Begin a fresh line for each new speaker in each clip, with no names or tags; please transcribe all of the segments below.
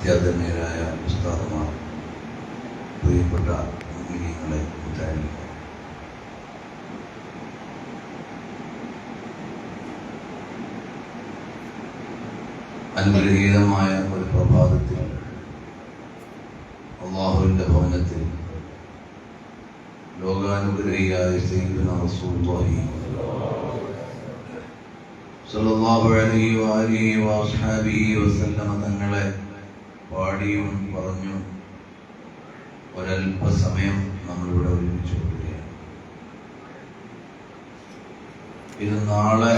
അത്യാദരണീയരായ ഉസ്താദുമാർ, പ്രിയപ്പെട്ട മുഅ്മിനീങ്ങളെ, മുത്തഅല്ലിമീങ്ങളെ, അനുഗ്രഹീതമായ ഒരു പ്രഭാതത്തിൽ അല്ലാഹുവിന്റെ ഭവനത്തിൽ ലോകാനുഗ്രഹിയായ സയ്യിദുനാ റസൂലുള്ളാഹി സ്വല്ലല്ലാഹു അലൈഹി വആലിഹി വഅസ്ഹാബിഹി വസല്ലമ തങ്ങളെ പാടിയും പറഞ്ഞു ഒരല്പസമയം നമ്മളിവിടെ ഒരുമിച്ച് കൂടുകയാണ്. ഇത് നാളെ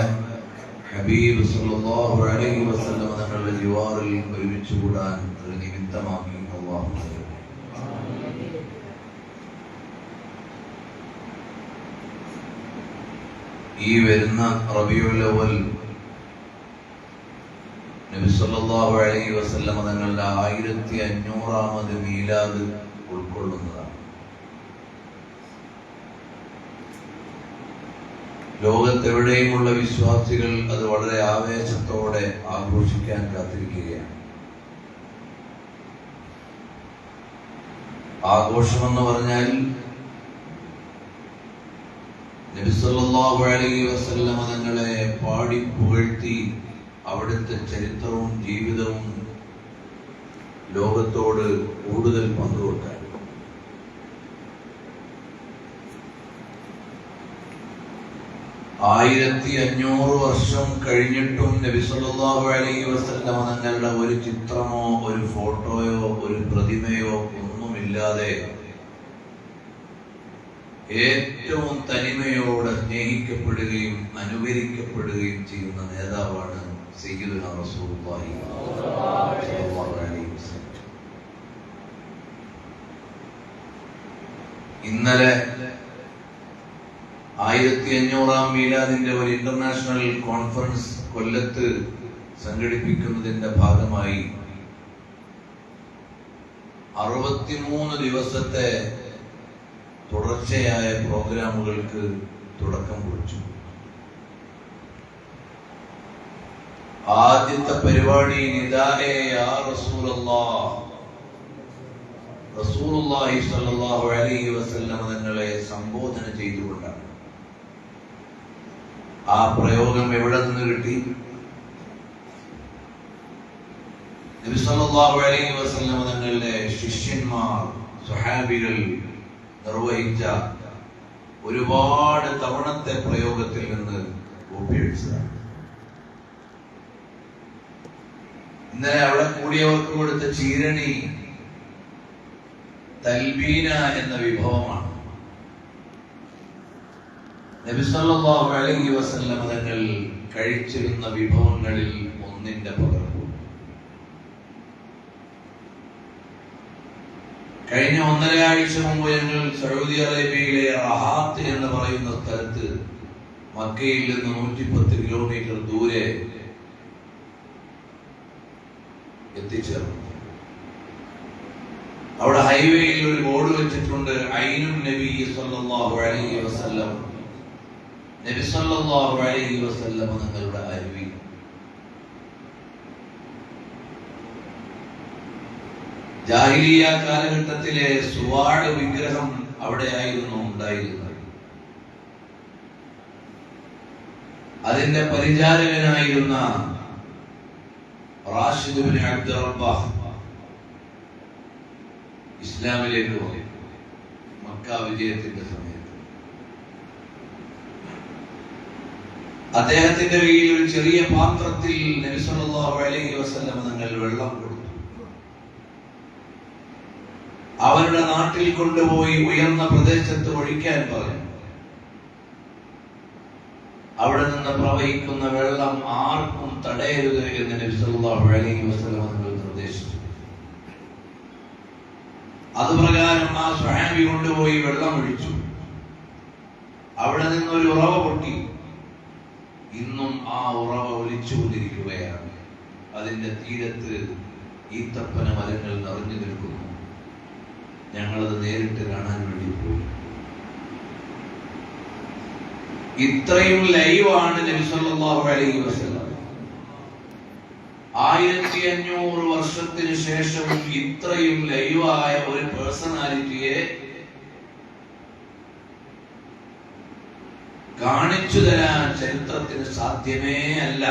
ഹബീബ് സല്ലല്ലാഹു അലൈഹി വസല്ലമ തങ്ങളുടെ ജിവാറിൽ ഒരുമിച്ച് കൂടാൻ ഒരു നിമിത്തമാക്കി അല്ലാഹു. ഈ വരുന്ന റബീഉൽ അവ്വൽ നബി സല്ലല്ലാഹു അലൈഹി വസല്ലമ തങ്ങളുടെ 1500ാമത് മീലാദ് ഉൾക്കൊള്ളുന്നതാണ്. ലോകത്തെവിടെയുമുള്ള വിശ്വാസികൾ അത് വളരെ ആവേശത്തോടെ ആഘോഷിക്കാൻ കാത്തിരിക്കുകയാണ്. ആഘോഷമെന്ന് പറഞ്ഞാൽ നബി സല്ലല്ലാഹു അലൈഹി വസല്ലമ തങ്ങളെ പാടി പുകഴ്ത്തി അവിടുത്തെ ചരിത്രവും ജീവിതവും ലോകത്തോട് കൂടുതൽ പങ്കുവെക്കാൻ. ആയിരത്തി 500 വർഷം കഴിഞ്ഞിട്ടും നബി സല്ലല്ലാഹു അലൈഹി വസല്ലമ തങ്ങളുടെ ഒരു ചിത്രമോ ഒരു ഫോട്ടോയോ ഒരു പ്രതിമയോ ഒന്നുമില്ലാതെ ഏറ്റവും തനിമയോടെ സ്നേഹിക്കപ്പെടുകയും അനുകരിക്കപ്പെടുകയും ചെയ്യുന്ന നേതാവാണ് സയ്യിദുനാ റസൂലുള്ളാഹി സ്വല്ലല്ലാഹു അലൈഹി വസല്ലം. ഇന്നലെ 1500ാം മീലാദിന്റെ ഒരു ഇന്റർനാഷണൽ കോൺഫറൻസ് കൊല്ലത്ത് സംഘടിപ്പിക്കുന്നതിന്റെ ഭാഗമായി 63 ദിവസത്തെ തുടർച്ചയായ പ്രോഗ്രാമുകൾക്ക് തുടക്കം കുറിച്ചു. ആദ്യത്തെ പരിപാടി നിദാഎ യാ റസൂലല്ലാഹ്, റസൂലുള്ളാഹി സ്വല്ലല്ലാഹു അലൈഹി വസല്ലം തങ്ങളെ സംബോധന ചെയ്തുകൊണ്ടാണ്. ആ പ്രയോഗം എവിടെ നിന്ന് കിട്ടി? നബി സല്ലല്ലാഹു അലൈഹി വസല്ലം തങ്ങളുടെ ശിഷ്യന്മാർ, സ്വഹാബികൾ നിർവഹിച്ച ഒരുപാട് തവണത്തെ പ്രയോഗത്തിൽ നിന്ന് ഒപ്പിയെടുത്തതാണ്. ഇന്നലെ അവിടെ കൂടിയവർക്ക് കൊടുത്ത ചീരണി തൽബീന എന്ന വിഭവമാണ്. നബി സല്ലല്ലാഹു അലൈഹി വസല്ലം തങ്ങൾ കഴിച്ചിരുന്ന വിഭവങ്ങളിൽ ഒന്നിന്റെ പകർപ്പ്. കഴിഞ്ഞ 1.5 ആഴ്ച മുമ്പ് ഞങ്ങൾ സൗദി അറേബ്യയിലെ റഹാത്ത് എന്ന് പറയുന്ന സ്ഥലത്ത് മക്കയിൽ നിന്ന് 110 കിലോമീറ്റർ ദൂരെ എത്തിച്ചേർന്നു. അവിടെ ഹൈവേയിൽ ഒരു ബോർഡ് വെച്ചിട്ടുണ്ട്, ഐനുൻ നബി സല്ലല്ലാഹു അലൈഹി വസല്ലം, നബി സല്ലല്ലാഹു അലൈഹി വസല്ലം തങ്ങളുടെ അരുവി. ജാഹിലിയ കാലഘട്ടത്തിലെ സുവാട് വിഗ്രഹം അവിടെയായിരുന്നു ഉണ്ടായിരുന്നത്. അതിന്റെ പരിചാരകനായിരുന്ന റാഷിദ് ഇബ്നു അബ്ദുർ റബ്ബാഹ് ഇസ്ലാമിലേക്ക് പോയി. മക്ക വിജയത്തിന്റെ സമയത്ത് അദ്ദേഹത്തിന്റെ കയ്യിൽ ഒരു ചെറിയ പാത്രത്തിൽ നബി സല്ലല്ലാഹു അലൈഹി വസല്ലം തങ്ങൾ വെള്ളം കൊടുത്തു. അവരുടെ നാട്ടിൽ കൊണ്ടുപോയി ഉയർന്ന പ്രദേശത്ത് ഒഴിക്കാൻ പറഞ്ഞു. അവിടെ നിന്ന് പ്രവഹിക്കുന്ന വെള്ളം ആർക്കും തടയരുത് എന്ന് നബി സല്ലല്ലാഹു അലൈഹി വസല്ലം തങ്ങൾ നിർദ്ദേശിച്ചു. അതുപ്രകാരം ആ സ്വഹാബി കൊണ്ടുപോയി വെള്ളം ഒഴിച്ചു. അവിടെ നിന്നൊരു ഉറവ പൊട്ടി. ഇന്നും ആ ഉറവ ഒലിച്ചുകൊണ്ടിരിക്കുകയാണ്. അതിന്റെ തീരത്ത് ഈത്തപ്പന മരങ്ങൾ നിറഞ്ഞു നിൽക്കുന്നു. ഞങ്ങളത് നേരിട്ട് കാണാൻ വേണ്ടി പോയി. ഇത്രയും ലൈവാണ് നബി സല്ലല്ലാഹു അലൈഹി വസല്ലം. 1500 വർഷത്തിന് ശേഷവും ഇത്രയും ലൈവായ ഒരു പേഴ്സണാലിറ്റിയെ കാണിച്ചു തരാൻ ചരിത്രത്തിന് സാധ്യമേ അല്ല.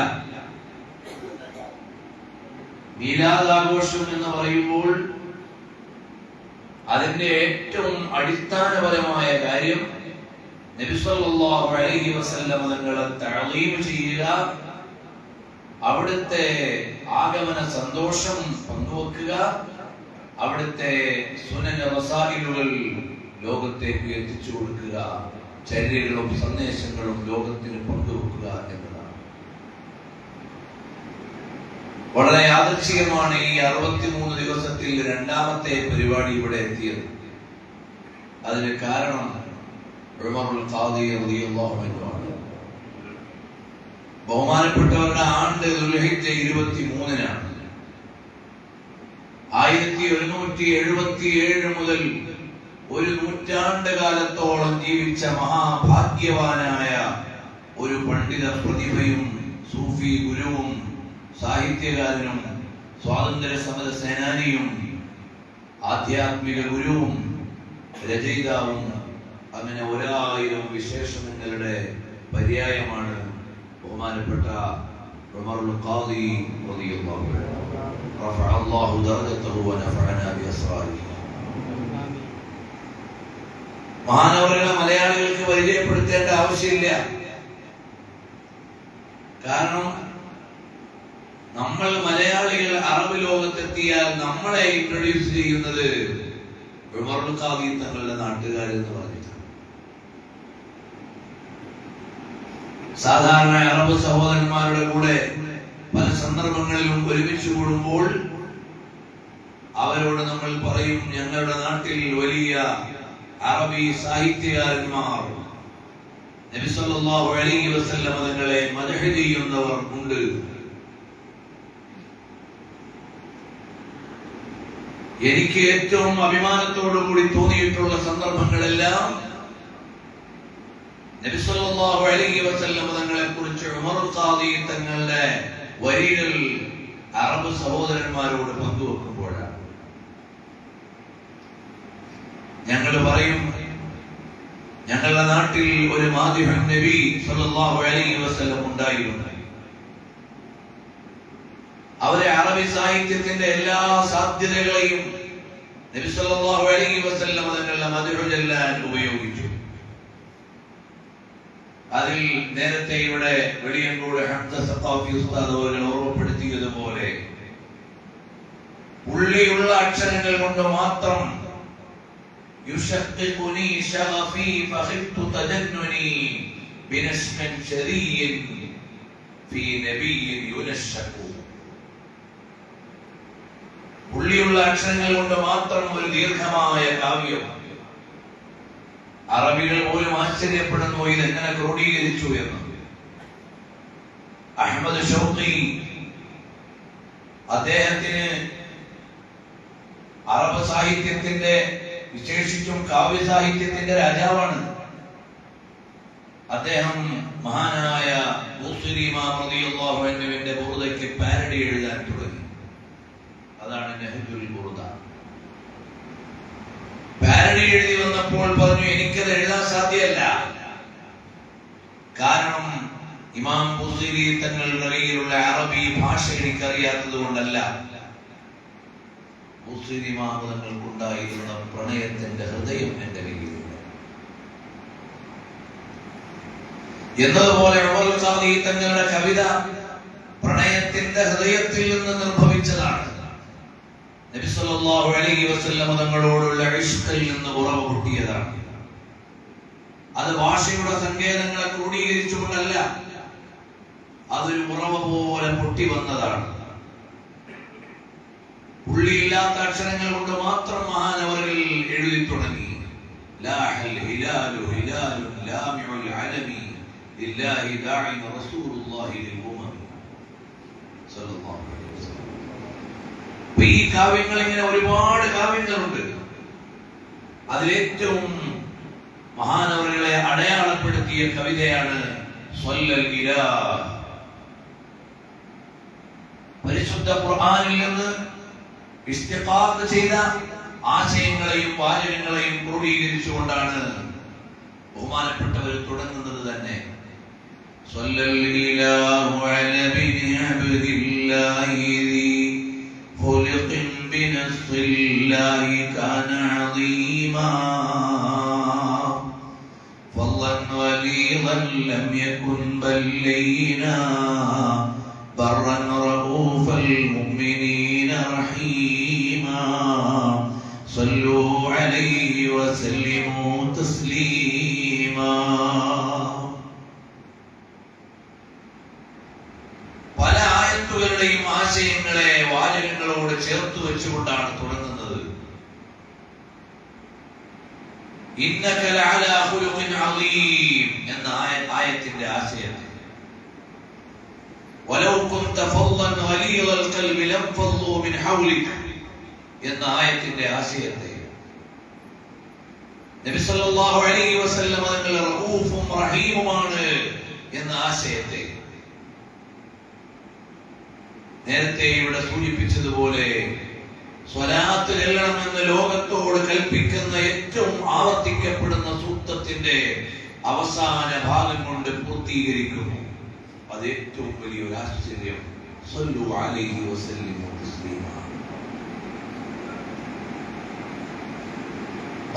മീലാദ് ആഘോഷം എന്ന് പറയുമ്പോൾ അതിന്റെ ഏറ്റവും അടിസ്ഥാനപരമായ കാര്യം നബി സല്ലല്ലാഹു അലൈഹി വസല്ലം തങ്ങളെ തഅലീം ചെയ്യുക, അവിടുത്തെ ആഗമന സന്തോഷം പങ്കുവെക്കുക, അവിടുത്തെ സുനന റസായിലുകൾ ലോകത്തേക്ക് എത്തിച്ചു കൊടുക്കുക, ചര്യകളും സന്ദേശങ്ങളും ലോകത്തിന് പങ്കുവെക്കുക എന്നതാണ്. വളരെ യാദൃച്ഛികമാണ് ഈ 63 ദിവസത്തിൽ രണ്ടാമത്തെ പരിപാടി ഇവിടെ എത്തിയത്. അതിന് കാരണം ഉമറുൽ ഖാദി റളിയല്ലാഹു അൻഹു ആണ്. ബഹുമാനപ്പെട്ടവരുടെ ആണ്ട് ദുൽഹിജ്ജ 23-നാണ്. 1777 മുതൽ ഒരു നൂറ്റാണ്ട് കാലത്തോളം ജീവിച്ച മഹാഭാഗ്യവാനായ ഒരു പണ്ഡിത പ്രതിഭയും സൂഫി ഗുരുവും സാഹിത്യകാരനും സ്വാതന്ത്ര്യ സമര സേനാനിയും ആധ്യാത്മിക ഗുരുവും രചയിതാവും അങ്ങനെ 1000 വിശേഷണങ്ങളുടെ പര്യായമാണ് ബഹുമാനപ്പെട്ട ഉമറുൽ ഖാദി റളിയല്ലാഹു അൻഹു. റഫഅ അല്ലാഹു ദറജതഹു വനഫഅനാ ബിഅസ്റാരിഹി. മഹാനവറുകളെ മലയാളികൾക്ക് പരിചയപ്പെടുത്തേണ്ട ആവശ്യമില്ല. കാരണം നമ്മൾ മലയാളികൾ അറബ് ലോകത്തെത്തിയാൽ നമ്മളെ ഇൻട്രൊഡ്യൂസ് ചെയ്യുന്നത് ഉമറുൽ ഖാദി തങ്ങളുടെ നാട്ടുകാരെന്ന് പറഞ്ഞിട്ടാണ്. സാധാരണ അറബ് സഹോദരന്മാരുടെ കൂടെ പല സന്ദർഭങ്ങളിലും ഒരുമിച്ച് കൂടുമ്പോൾ അവരോട് നമ്മൾ പറയും, ഞങ്ങളുടെ നാട്ടിൽ വലിയ അറബി സാഹിത്യകാരന്മാർ നബി സല്ലല്ലാഹു അലൈഹി വസല്ലം തങ്ങളെ മദ്ഹ് ചെയ്യുന്നവർ ഉണ്ട്. എനിക്ക് ഏറ്റവും അഭിമാനത്തോടു കൂടി തോന്നിയിട്ടുള്ള സന്ദർഭങ്ങളെല്ലാം നബി സല്ലല്ലാഹു അലൈഹി വസല്ലം തങ്ങളെ കുറിച്ച് ഉമറുൽ ഖാദി തങ്ങളുടെ വരികൾ അറബ് സഹോദരന്മാരോട് പങ്കുവെക്കുമ്പോഴാണ്. ഞങ്ങൾ പറയും, ഞങ്ങളുടെ നാട്ടിൽ ഒരു മാദിഹുൻ നബി സല്ലല്ലാഹു അലൈഹി വസല്ലം ഉണ്ടായിരുന്നു. അവരെ അറബി സാഹിത്യത്തിന്റെ എല്ലാ സാധ്യതകളെയും നബി സല്ലല്ലാഹു അലൈഹി വസല്ലം തങ്ങളുടെ മദ്ഹ് ചൊല്ലാൻ ഉപയോഗിച്ചു. അതിൽ നേരത്തെ ഇവിടെ വെളിയങ്കോട് ഹംസ സഖാഫി ഉസ്താദ് അവരെ ഓർമ്മപ്പെടുത്തിയതുപോലെ പുള്ളിയുള്ള അക്ഷരങ്ങൾ കൊണ്ട് മാത്രം يشققني شغفي فخفت تجنني بنسم شري في نبي ينشق. പുള്ളിയുള്ള അക്ഷരങ്ങൾ കൊണ്ട് മാത്രം ഒരു ദീർഘമായ കാവ്യം. അറബികൾ പോലും ആശ്ചര്യപ്പെടുന്നു ഇതെങ്ങനെ ക്രോഡീകരിച്ചു എന്ന്. അഹ്മദ് ഷൗഖി അദ്ദേഹത്തിന് അറബ് സാഹിത്യത്തിന്റെ വിശേഷിച്ചും കാവ്യ സാഹിത്യത്തിന്റെ രാജാവാണ്. അദ്ദേഹം മഹാനായ ബൂസരി ഇമാം റളിയല്ലാഹു അൻഹുവിന്റെ ബുർദയ്ക്ക് പാരഡി എഴുതാൻ തുടങ്ങി. അതാണ് നഹ്ജുൽ ബുർദ. പാരഡി എഴുതി വന്നപ്പോൾ പറഞ്ഞു, എനിക്കത് എഴുതാൻ സാധ്യമല്ല. കാരണം ഇമാം ബൂസരി തങ്ങളുടെ കയ്യിലുള്ള അറബി ഭാഷ എനിക്കറിയാത്തത് കൊണ്ടല്ല, ബൂസരി ഇമാം തങ്ങൾക്കുണ്ടായിരുന്ന പ്രണയത്തിന്റെ ഹൃദയം എന്റെ കയ്യിലുണ്ട് എന്നതുപോലെ ഉമറുൽ ഖാദി തങ്ങളുടെ കവിത പ്രണയത്തിന്റെ ഹൃദയത്തിൽ നിന്ന് നിർഭവിച്ചതാണ്. നബി സല്ലല്ലാഹു അലൈഹി വസല്ലം തങ്ങളോടുള്ള ഇഷ്ഖിൽ നിന്ന് ഉറവ പൊട്ടിയതാണ്. അത് ഭാഷയുടെ സങ്കേതങ്ങളെ ക്രോഡീകരിച്ചുകൊണ്ടല്ല, അതൊരു ഉറവ പോലെ പൊട്ടി വന്നതാണ്. പുള്ളിയില്ലാത്ത അക്ഷരങ്ങൾ കൊണ്ട് മാത്രം മഹാനവറുകൾ എഴുതി തുടങ്ങി. ലാഹൽ ഹിലാലു ഹിലാലുൻ ലാമിഉൽ അലമി ലില്ലാഹി ദാഇന റസൂലുള്ളാഹി ലിൽ ഉമം സല്ലല്ലാഹു അലൈഹി വസല്ലം. ഈ കാവ്യങ്ങൾ ഇങ്ങനെ ഒരുപാട് കാവ്യങ്ങളുണ്ട്. അതിലേറ്റവും മഹാനവറുകളെ അടയാളപ്പെടുത്തിയ കവിതയാണ് സ്വല്ലൽ ഇലാഹ്. പരിശുദ്ധ ഖുർആനിൽ നിന്ന് ഇസ്തിഖാഖ് ചെയ്ത ആശയങ്ങളെയും വാചകങ്ങളെയും ക്രോഡീകരിച്ചുകൊണ്ടാണ് ബഹുമാനപ്പെട്ടവർ തുടങ്ങുന്നത് തന്നെ. സ്വല്ലല്ലാഹു അലൈഹി അബ്ദില്ലാഹി ഖുലിഖിൻ ബിനസ്റില്ലാഹി കാന അദീമാ ഫളൻ വലീദൻ ലം യകുൻ ബല്ലീനാ ബർറൻ റഊഫൽ മുഅ്മിനീന റഹീമാ സല്ലു അലൈഹി വസല്ലിമു തസ്ലീമാ. പല ആയത്തുകളുടെയും ആശയങ്ങളെ വാചകങ്ങളോട് ചേർത്ത് വെച്ചുകൊണ്ടാണ് തുടങ്ങുന്നത്. ഇന്നക ലഅലാ ഖുലുഖിൻ അദീം എന്ന ആയത്തിന്റെ ആശയത്തെ, വലൗ കുൻത ഫളൻ ഗലീദൽ ഖൽബി ലംഫളൂ മിൻ ഹൗലിക എന്ന ആയത്തിന്റെ ആശയത്തെ, നബി സല്ലല്ലാഹു അലൈഹി വസല്ലം തങ്ങൾ റഊഫും റഹീമുമാണ് എന്ന ആശയത്തെ, നേരത്തെ ഇവിടെ സൂചിപ്പിച്ചതുപോലെ സ്വലാത്ത് ചൊല്ലണമെന്ന് ലോകത്തോട് കൽപ്പിക്കുന്ന ഏറ്റവും ആവർത്തിക്കപ്പെടുന്ന സൂക്തത്തിന്റെ അവസാന ഭാഗം കൊണ്ട് പൂർത്തീകരിക്കുന്നു. അത് ഏറ്റവും വലിയൊരു ആശ്ചര്യം. സല്ലു അലൈഹി വസല്ലിമു തസ്ലീമാ.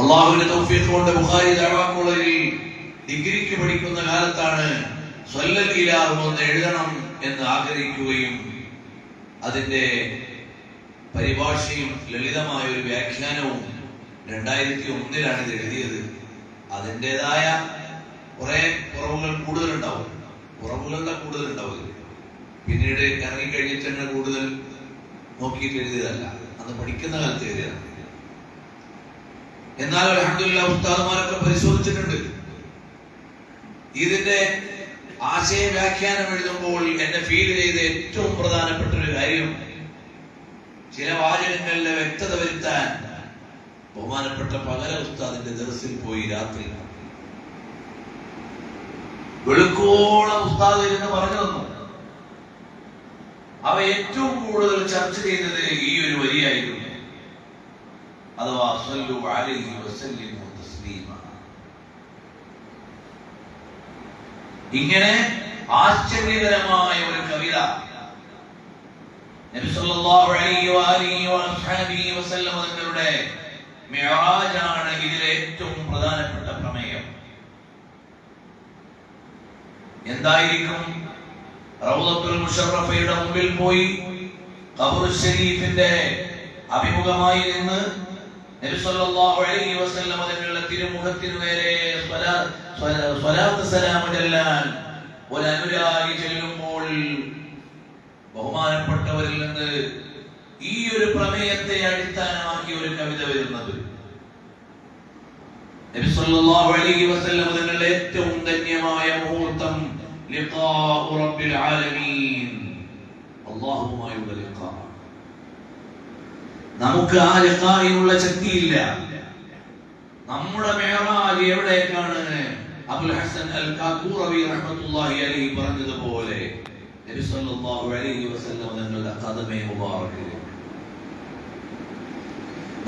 അല്ലാഹുവിന്റെ തൗഫീഖ് കൊണ്ട് ബുഖാരി ദഅവാ കോളേജിൽ ഡിഗ്രിക്ക് പഠിക്കുന്ന കാലത്താണ് സ്വല്ലൽ ഇലാഹു എന്ന് എഴുതണം എന്ന് ആഗ്രഹിക്കുകയും അതിന്റെ പരിഭാഷയും ലളിതമായ ഒരു വ്യാഖ്യാനവും 2001 ഇത് എഴുതിയത്. അതിൻ്റെതായ കുറെ കുറവുകളുടെ കൂടുതലുണ്ടാവും. പിന്നീട് ഇറങ്ങിക്കഴിഞ്ഞിട്ട് കൂടുതൽ നോക്കിയിട്ട് എഴുതിയതല്ല, അന്ന് പഠിക്കുന്ന കാലത്ത് എഴുതിയതാണ്. എന്നാൽ അൽഹംദുലില്ലാഹ് ഉസ്താദുമാരൊക്കെ പരിശോധിച്ചിട്ടുണ്ട്. ഇതിന്റെ ആശയ വ്യാഖ്യാനം എഴുതുമ്പോൾ എന്നെ ഫീൽ ചെയ്ത ഏറ്റവും പ്രധാനപ്പെട്ട ഒരു കാര്യം, ചില വാചകങ്ങളുടെ വ്യക്തത വരുത്താൻ ബഹുമാനപ്പെട്ട പകര ഉസ്താദിന്റെ ദർസിൽ പോയി രാത്രി വെളുക്കോളം ഉസ്താദ് എന്ന് പറഞ്ഞു തന്നു. അവ ഏറ്റവും കൂടുതൽ ചർച്ച ചെയ്തത് ഈ ഒരു വരിയായിരുന്നു, അഥവാ സല്ലു അലൈഹി വസല്ലിമു തസ്ലീമാ. ഇങ്ങനെ ആശ്ചര്യകരമായ ഒരു കവിത നബി സല്ലല്ലാഹു അലൈഹി വഅലിഹി വസല്ലം തങ്ങളുടെ മിഅ്റാജാണ് ഇതിലെ ഏറ്റവും പ്രധാനപ്പെട്ട പ്രമേയം. എന്തായിരിക്കും? റൗളത്തുൽ മുശറഫയുടെ മുമ്പിൽ പോയി ഖബറുൽ ശരീഫിന്റെ അഭിമുഖമായി നിന്ന് നബി സല്ലല്ലാഹു അലൈഹി വസല്ലം തങ്ങളുടെ തിരുമുഖത്തിനു നേരെ സ്വലാത്ത് സലാം ചൊല്ലാൻ ഒരു അനുരാഗി ചെല്ലുമ്പോൾ ബഹുമാനപ്പെട്ടവരിൽ നിന്ന് ഈ ഒരു പ്രമേയത്തെ അടിസ്ഥാനമാക്കി ഒരു കവിത വരുന്നത്. നബി സല്ലല്ലാഹു അലൈഹി വസല്ലം തങ്ങളുടെ ഏറ്റവും ധന്യമായ മുഹൂർത്തം ലിഖാഉ റബ്ബിൽ ആലമീൻ, അല്ലാഹുവുമായുള്ള ലിഖാ. നമുക്ക് ആ ലിഖായിനുള്ള ശക്തിയില്ല. നമ്മുടെ മിഅ്റാജ് എവിടേക്കാണ്? അബുൽ ഹസൻ അൽ കാകൂറവി റഹ്മത്തുള്ളാഹി അലൈഹി പറഞ്ഞതുപോലെ നബി സല്ലല്ലാഹു അലൈഹി വസല്ലം തങ്ങളുടെ ഖദമേ മുബാറക്കിൽ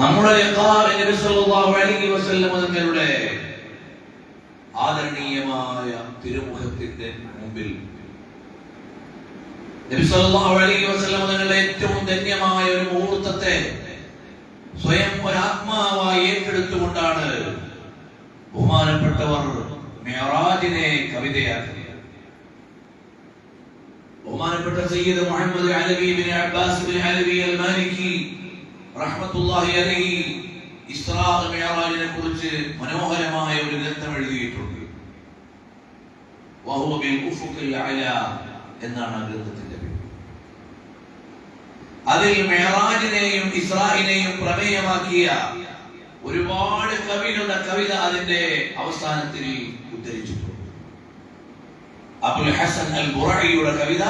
നമ്മുടെ ലിഖാഇ നബി സല്ലല്ലാഹു അലൈഹി വസല്ലം തങ്ങളുടെ ആദരണീയമായ തിരുമുഖത്തിന്റെ മുമ്പിൽ നബി സല്ലല്ലാഹു അലൈഹി വസല്ലം തങ്ങളുടെ ഏറ്റവും ധന്യമായ ഒരു മുഹൂർത്തത്തെ സ്വയം ഒരാത്മാവായി ഏറ്റെടുത്തുകൊണ്ടാണ് ബഹുമാനപ്പെട്ടവർ മിഅ്റാജിനെ കവിതയാക്കിയത്. ബഹുമാനപ്പെട്ട Sayyid Muhammad Alawi bin Abbas bin Alawi al Maliki റഹ്മത്തുള്ളാഹി അലൈഹി ഇസ്റാ മിഅ്റാജിനെ കുറിച്ച് മനോഹരമായ ഒരു ഗ്രന്ഥം എഴുതിയിട്ടുണ്ട്. വഹുവ ബിൽ ഉഫുഖിൽ അലാ എന്നാണ് ആ ഗ്രന്ഥത്തിന്റെ പേര്. അതിൽ മിഅ്റാജിനെയും ഇസ്രായിനെയും പ്രമേയമാക്കിയ ഒരുപാട് കവികളുടെ കവിത അതിന്റെ അവസാനത്തിൽ ഉദ്ധരിച്ചിട്ടുണ്ട്. അബുൽ ഹസൻ അൽ ബുറൈയുടെ കവിത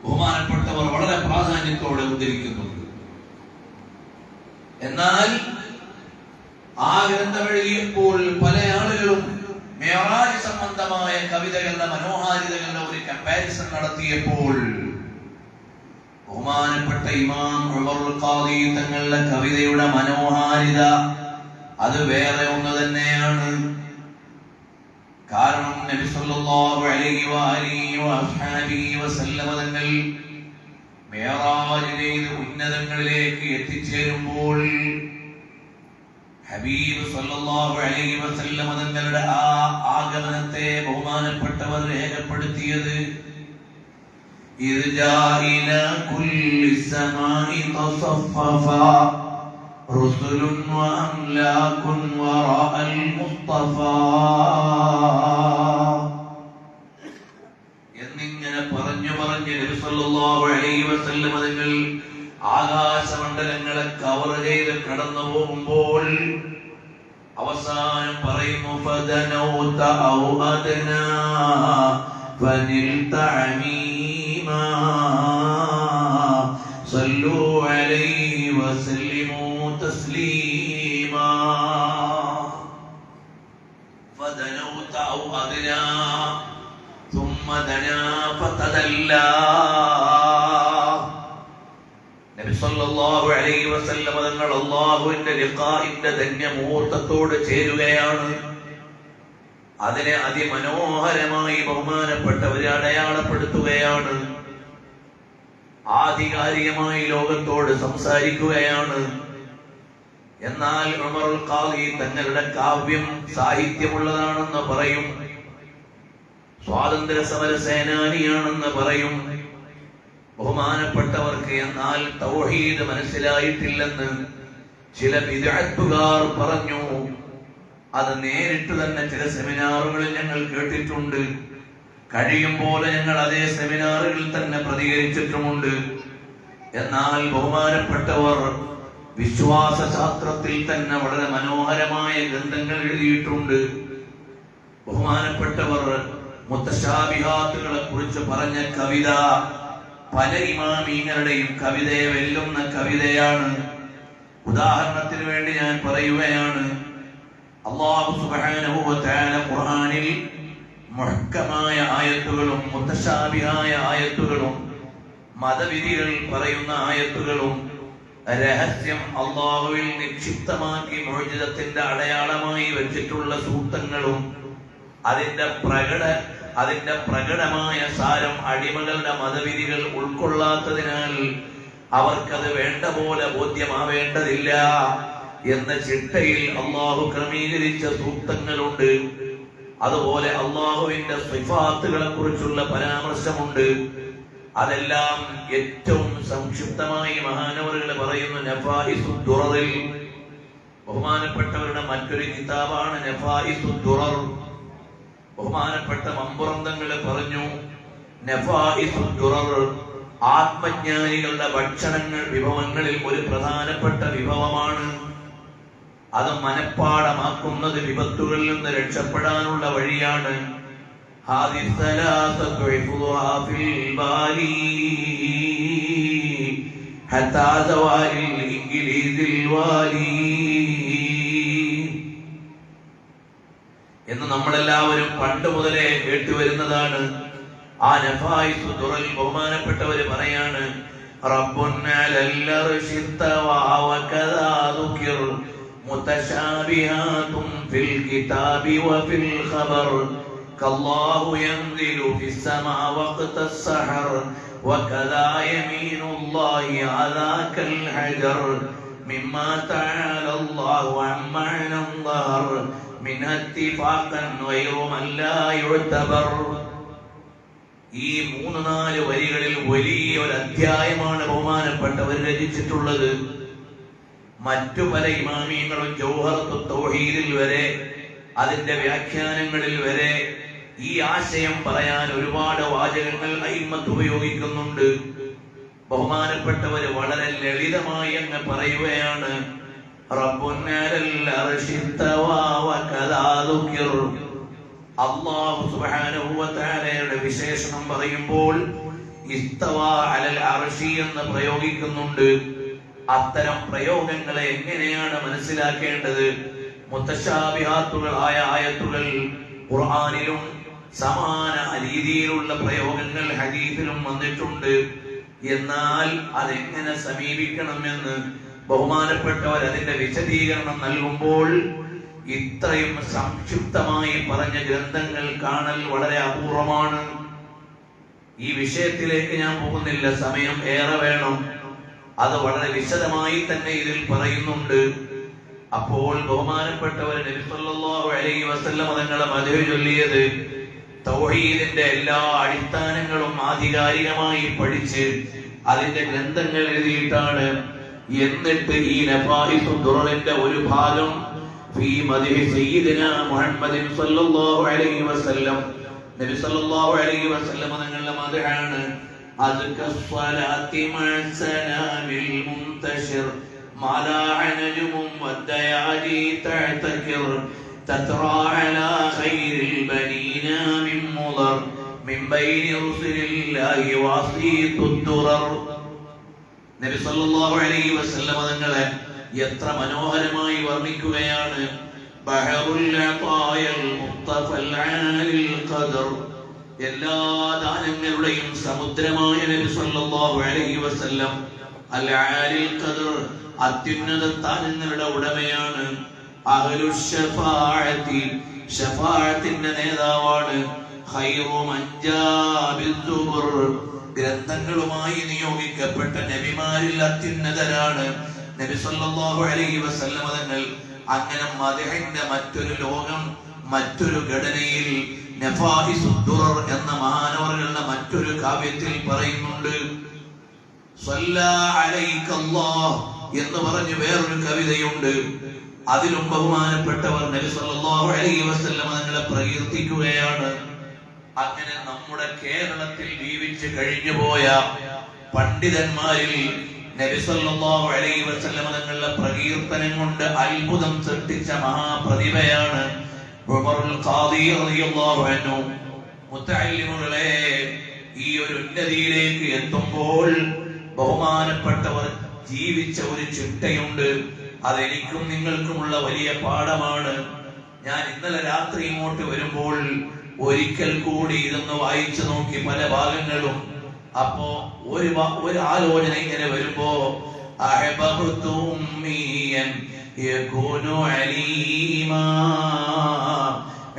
ബഹുമാനപ്പെട്ടവർ വളരെ പ്രാധാന്യത്തോടെ ഉദ്ധരിക്കുന്നുണ്ട്. എന്നാൽ ആ ഗ്രന്ഥം എഴുതിയപ്പോൾ പല ആളുകളും മിഅ്റാജ് സംബന്ധമായ കവിതകളുടെ മനോഹാരിതകളുടെ ഒരു കമ്പാരിസൺ നടത്തിയപ്പോൾ ബഹുമാനപ്പെട്ട ഇമാം ഉമറുൽ ഖാദി തങ്ങളുടെ കവിതയുടെ മനോഹാരിത അത് വേറെ ഒന്ന് തന്നെയാണ്. കാരണം നബി സല്ലല്ലാഹു അലൈഹി വസല്ലം തങ്ങൾ മിഅ്റാജ് ചെയ്ത് ഉന്നതങ്ങളിലേക്ക് എത്തിച്ചേരുമ്പോൾ ഹബീബ് സല്ലല്ലാഹു അലൈഹി വസല്ലം തങ്ങളുടെ ആ ആഗമനത്തെ ബഹുമാനപ്പെട്ടവർ രേഖപ്പെടുത്തിയത് إذ جاء إلى كل السماء تصففا رسل وأملاك وراء المصطفى എന്നിങ്ങനെ പറഞ്ഞു നബി സല്ലല്ലാഹു അലൈഹി വസല്ലം തങ്ങൾ ആകാശമണ്ഡലങ്ങളെ കവർ ചെയ്ത് കടന്നു പോകുമ്പോൾ അവസാനം പറയുന്നു ഫദനൗത ഔ അദ്നാ ഫനിൽത അമീമാ സല്ലു അലൈഹി വസല്ലിമു തസ്ലീമാ ഫദനൗത ഔ അദ്നാ ثم دنا فتدلى നബി സല്ലല്ലാഹു അലൈഹി വസല്ലം തങ്ങൾ അല്ലാഹുവിന്റെ ലിഖാഇന്റെ ധന്യമുഹൂർത്തത്തോട് ചേരുകയാണ്. അതിനെ അതിമനോഹരമായി ബഹുമാനപ്പെട്ടവരെ അടയാളപ്പെടുത്തുകയാണ്. ആധികാരികമായി ലോകത്തോട് സംസാരിക്കുകയാണ്. എന്നാൽ ഉമറുൽ ഖാദി തങ്ങളുടെ കാവ്യം സാഹിത്യമുള്ളതാണെന്ന് പറയും, സ്വാതന്ത്ര്യ സമര സേനാനിയാണെന്ന് പറയും ബഹുമാനപ്പെട്ടവർക്ക്. എന്നാൽ തൗഹീദ് മനസ്സിലായിട്ടില്ലെന്ന് ചില ബിദ്അത്തുകാർ പറഞ്ഞു. അത് നേരിട്ട് തന്നെ ചില സെമിനാറുകളിൽ ഞങ്ങൾ കേട്ടിട്ടുണ്ട്. കഴിയും പോലെ ഞങ്ങൾ അതേ സെമിനാറുകളിൽ തന്നെ പ്രതികരിച്ചിട്ടുമുണ്ട്. എന്നാൽ ബഹുമാനപ്പെട്ടവർ വിശ്വാസ ശാസ്ത്രത്തിൽ തന്നെ വളരെ മനോഹരമായ ഗ്രന്ഥങ്ങൾ എഴുതിയിട്ടുണ്ട്. ബഹുമാനപ്പെട്ടവർ മുത്തശാബിഹാത്തുകളെ കുറിച്ച് പറഞ്ഞ കവിത പല ഇമാമീങ്ങളുടെയും കവിതയെ വെല്ലുന്ന കവിതയാണ്. ഉദാഹരണത്തിന് വേണ്ടി ഞാൻ പറയുകയാണ്. അല്ലാഹു സുബ്ഹാനഹു വ തആല ഖുർആനിൽ മുഹ്കമായ ആയത്തുകളും മുത്തശാബിഹായ ആയത്തുകളും മതവിധികൾ പറയുന്ന ആയത്തുകളും രഹസ്യം അല്ലാഹുവിൽ നിക്ഷിപ്തമാക്കി മുഅ്ജിസത്തിന്റെ അടയാളമായി വെച്ചിട്ടുള്ള സൂക്തങ്ങളും അതിന്റെ പ്രകടമായ സാരം അടിമകളുടെ മതവിധികൾ ഉൾക്കൊള്ളാത്തതിനാൽ അവർക്കത് വേണ്ട പോലെ ബോധ്യമാവേണ്ടതില്ല എന്ന ചിട്ടയിൽ അള്ളാഹു ക്രമീകരിച്ച സൂക്തങ്ങളുണ്ട്. അതുപോലെ അള്ളാഹുവിന്റെ സിഫാത്തുകളെ കുറിച്ചുള്ള പരാമർശമുണ്ട്. അതെല്ലാം ഏറ്റവും സംക്ഷിപ്തമായി മഹാനവറുകൾ പറയുന്നു നഫായിസുദ് ദുററിൽ. ബഹുമാനപ്പെട്ടവരുടെ മറ്റൊരു കിതാബാണ് നഫായിസുദ് ദുറർ. ബഹുമാനപ്പെട്ട മമ്പുറന്തങ്ങൾ പറഞ്ഞു നഫായിസുദ് ദുറർ ആത്മജ്ഞാനികളുടെ ഭക്ഷണങ്ങൾ വിഭവങ്ങളിൽ ഒരു പ്രധാനപ്പെട്ട വിഭവമാണ്. അത് മനഃപ്പാടമാക്കുന്നത് വിപത്തുകളിൽ നിന്ന് രക്ഷപ്പെടാനുള്ള വഴിയാണ്. എന്ന് നമ്മളെല്ലാവരും പണ്ട് മുതലേ കേട്ടുവരുന്നതാണ്. ആ നഫായിസു ദുറൽ ബഹുമാനപ്പെട്ടവര് പറയാണ് റബ്ബുൻ അലൽ അർശി ഇസ്തവാ വകദാ ദുകിർ മുതശാബിഹാതുൻ ഫിൽ കിതാബി വഫിൽ ഖബർ കല്ലാഹു യൻസിലു ഫിസ് സമാ വഖ്തസ് സഹർ വകദാ യമീനുല്ലാഹി അലാ കൽ ഹജർ മിമ്മാ തആല അല്ലാഹു അമ്മാ നദർ മിൻ ഇത്തിഫാഖൻ ഗൈറു മൻ ലാ യുഅ്തബർ. ഈ 3-4 വരികളിൽ വലിയ ഒരു അധ്യായമാണ് ബഹുമാനപ്പെട്ടവർ രചിച്ചിട്ടുള്ളത്. മറ്റു പല ഇമാമിയങ്ങളും ജൗഹറത്തുൽ തൗഹീദിൽ വരെ അതിന്റെ വ്യാഖ്യാനങ്ങളിൽ വരെ ഈ ആശയം പറയാൻ ഒരുപാട് വാചകങ്ങൾ അയിമ്മത്ത് ഉപയോഗിക്കുന്നുണ്ട്. ബഹുമാനപ്പെട്ടവര് വളരെ ലളിതമായി അങ്ങ് പറയുകയാണ് റബ്ബുൻ അലൽ അർശി ഇസ്തവാ വകദാ ദുകിർ. അല്ലാഹു സുബ്ഹാനഹു വ തആലയുടെ വിശേഷണം പറയുമ്പോൾ ഇസ്തവാ അലൽ അർശി എന്ന് പ്രയോഗിക്കുന്നുണ്ട്. അത്തരം പ്രയോഗങ്ങളെ എങ്ങനെയാണ് മനസ്സിലാക്കേണ്ടത്? മുത്തശാബിഹാത്തുകളായ ആയത്തുകൾ ഖുർആനിലും സമാന രീതിയിലുള്ള പ്രയോഗങ്ങൾ ഹദീസിലും വന്നിട്ടുണ്ട്. എന്നാൽ അതെങ്ങനെ സമീപിക്കണമെന്ന് ബഹുമാനപ്പെട്ടവർ അതിന്റെ വിശദീകരണം നൽകുമ്പോൾ ഇത്രയും സംക്ഷിപ്തമായി പറഞ്ഞ ഗ്രന്ഥങ്ങൾ കാണൽ വളരെ അപൂർവമാണ്. ഈ വിഷയത്തിലേക്ക് ഞാൻ പോകുന്നില്ല, സമയം ഏറെ വേണം. അത് വളരെ വിശദമായി തന്നെ ഇതിൽ പറയുന്നുണ്ട്. അപ്പോൾ ബഹുമാനപ്പെട്ടവർ നബി സല്ലല്ലാഹു അലൈഹി വസല്ലം തങ്ങളെ മദ്ഹ് ചൊല്ലിയത് തൗഹീദിന്റെ എല്ലാ അടിസ്ഥാനങ്ങളും ആധികാരികമായി പഠിച്ച് അതിന്റെ ഗ്രന്ഥങ്ങൾ എഴുതിയിട്ടാണ്. എന്നിട്ട് ഈ നഫായിസു ദുററിന്റെ ഒരു ഭാഗം ഫീ മദ്ഹി സയ്യിദിനാ മുഹമ്മദിൻ സല്ലല്ലാഹു അലൈഹി വസല്ലം, നബി സല്ലല്ലാഹു അലൈഹി വസല്ലം തങ്ങളുടെ മദ്ഹാണ്. അസ്ക സ്വലാത്തി മഅസലാമിൽ മുൻതശിർ മാലാഅ നജുമും വദ്ദയാജി തഅതകിർ تترى على خير البنين من مضر من بين رسل الله واسيط الدرر. നബി സല്ലല്ലാഹു അലൈഹി വസല്ലം തങ്ങളെ എത്ര മനോഹരമായി വർണ്ണിക്കുകയാണ്. ബഹറുൽ അതായൽ മുസ്തഫൽ ആലിൽ ഖദർ, എല്ലാ ദാനങ്ങളുടെയും സമുദ്രമായ നബി സല്ലല്ലാഹു അലൈഹി വസല്ലം അൽ ആലിൽ ഖദർ, അത്യുന്നത സ്ഥാനങ്ങളുടെ ഉടമയാണ്. അഹ്ലുൽ ശഫാഅത്തി, ശഫാഅത്തിന്റെ നേതാവാണ്. ഖൈറു മൻ ജാബിൽ സുബർ, ഗ്രന്ഥങ്ങളുമായി നിയോഗിക്കപ്പെട്ട നബിമാരിൽ അത്യുന്നതരാണ് നബി സല്ലല്ലാഹു അലൈഹി വസല്ലം തങ്ങൾ. അങ്ങനെ മദ്ഹിന്റെ മറ്റൊരു ലോകം, മറ്റൊരു ഘടനയിൽ നഫായിസു ദുറർ എന്ന മഹാനവറുകളുടെ മറ്റൊരു കാവ്യത്തിൽ പറയുന്നുണ്ട്. സ്വല്ലാ അലൈക്കല്ലാഹ് എന്ന് പറഞ്ഞ് വേറൊരു കവിതയുണ്ട്. അതിലും ബഹുമാനപ്പെട്ടവർ നബി സല്ലല്ലാഹു അലൈഹി വസല്ലം തങ്ങളെ പ്രകീർത്തിക്കുകയാണ്. അങ്ങനെ നമ്മുടെ കേരളത്തിൽ ജീവിച്ച് കഴിഞ്ഞുപോയ പണ്ഡിതന്മാരിൽ നബി സല്ലല്ലാഹു അലൈഹി വസല്ലം തങ്ങളുടെ പ്രകീർത്തനം കൊണ്ട് അത്ഭുതം സൃഷ്ടിച്ച മഹാപ്രതിഭയാണ് ഉമറുൽ ഖാദി റളിയല്ലാഹു അൻഹു. മുതഅല്ലിമുകളെ, ഈ ഒരു ഉന്നതിയിലേക്ക് എത്തുമ്പോൾ ബഹുമാനപ്പെട്ടവർ ജീവിച്ച ഒരു ചിട്ടയുണ്ട്. അതെനിക്കും നിങ്ങൾക്കുമുള്ള വലിയ പാഠമാണ്. ഞാൻ ഇന്നലെ രാത്രി ഇങ്ങോട്ട് വരുമ്പോൾ ഒരിക്കൽ കൂടി ഇതൊന്ന് വായിച്ചു നോക്കി പല ഭാഗങ്ങളും. അപ്പോ ഒരു ആലോചന ഇങ്ങനെ വരുമ്പോ അഹബബ്തു ഉമ്മിയൻ യകൂനു അലീമാ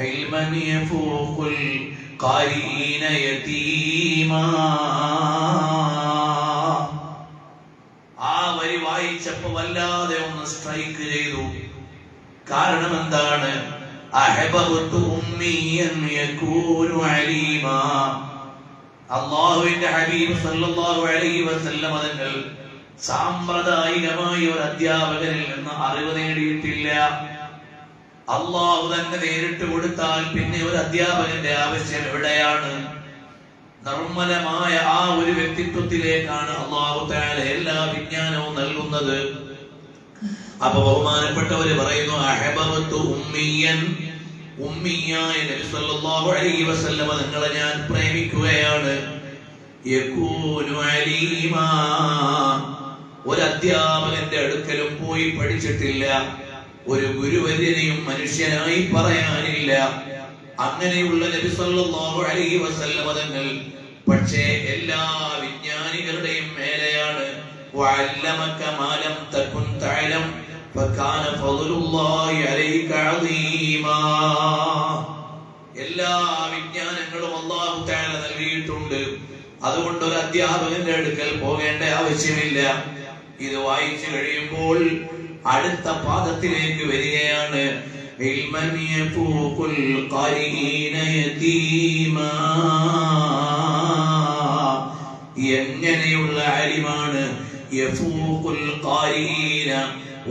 ഇൽമൻ യഫൂഖുൽ ഖാരീന യതീമാ. ആ വരി വായിച്ചപ്പോ വല്ലാതെ ഒന്ന് സ്ട്രൈക്ക് ചെയ്തു. കാരണം എന്താണ്? അഹബബ്തു ഉമ്മിയൻ യകൂനു അലീമാ, അല്ലാഹുവിന്റെ ഹബീബ് സല്ലല്ലാഹു അലൈഹി വസല്ലം തങ്ങൾ സാമ്പ്രദായികമായ ഒരു അധ്യാപകരിൽ നിന്ന് അറിവ് നേടിയിട്ടില്ല. അല്ലാഹു തന്നെ നേരിട്ട് കൊടുത്താൽ പിന്നെ ഒരു അധ്യാപകന്റെ ആവശ്യം എവിടെയാണ്? നിർമ്മലമായ ആ ഒരു വ്യക്തിത്വത്തിലേക്കാണ് അല്ലാഹു തആല എല്ലാ വിജ്ഞാനവും നൽകുന്നത്. അപ്പൊ ബഹുമാനപ്പെട്ടവര് പറയുന്നു, അഹബബ്തു ഉമ്മിയൻ, ഉമ്മിയായ നബി സല്ലല്ലാഹു അലൈഹി വസല്ലം തങ്ങളെ ഞാൻ പ്രേമിക്കുകയാണ്. യകൂനു അലീമാ, ഒരു അധ്യാപകന്റെ അടുക്കലും പോയി പഠിച്ചിട്ടില്ല, ഒരു ഗുരുവര്യനെയും മനുഷ്യനായി പറയാനില്ല. അങ്ങനെയുള്ള നബി സല്ലല്ലാഹു അലൈഹി വസല്ലം തങ്ങൾ പക്ഷേ എല്ലാ വിജ്ഞാനികളുടെയും മേലെയാണ്. വഅല്ലമക മാ ലം തകുൻ തഅലം ഫകാന ഫദ്ലുല്ലാഹി അലൈക അദീമാ. എല്ലാ വിജ്ഞാനങ്ങളും അല്ലാഹു തആല നൽകിയിട്ടുണ്ട്. അതുകൊണ്ട് ഒരു അധ്യാപകന്റെ അടുക്കൽ പോകേണ്ട ആവശ്യമില്ല. ഇത് വായിച്ചു കഴിയുമ്പോൾ അടുത്ത പാദത്തിലേക്ക് വരികയാണ്. ഇൽമൻ യഫൂഖുൽ ഖാരീന യതീമാ, എങ്ങനെയുള്ള അലിമാണ്? യഫൂഖുൽ ഖാരീന,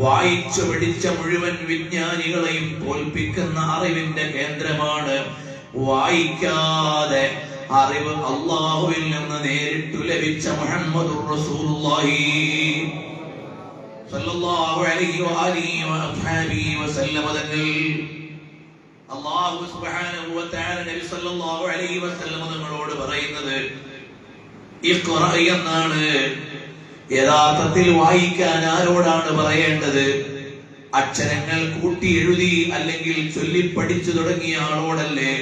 വായിച്ചു പഠിച്ച മുഴുവൻ വിജ്ഞാനികളെയും തോൽപ്പിക്കുന്ന അറിവിന്റെ കേന്ദ്രമാണ്. വായിക്കാതെ അറിവ് അല്ലാഹുവിൽ നിന്ന് നേരിട്ട് ലഭിച്ച മുഹമ്മദുർ റസൂലുള്ളാഹി സല്ലല്ലാഹു അലൈഹി വആലിഹി വഅസ്ഹാബിഹി വസല്ലം തങ്ങൾ. അല്ലാഹു സുബ്ഹാനഹു വ തആല നബി സല്ലല്ലാഹു അലൈഹി വസല്ലം തങ്ങളോട് പറയുന്നത് ഇഖ്റ എന്നാണ്. യഥാർത്ഥത്തിൽ വായിക്കാൻ ആരോടാണ് പറയേണ്ടത്? അക്ഷരങ്ങൾ കൂട്ടി എഴുതി അല്ലെങ്കിൽ ചൊല്ലി പഠിച്ചു തുടങ്ങിയ ആളോടല്ലേ,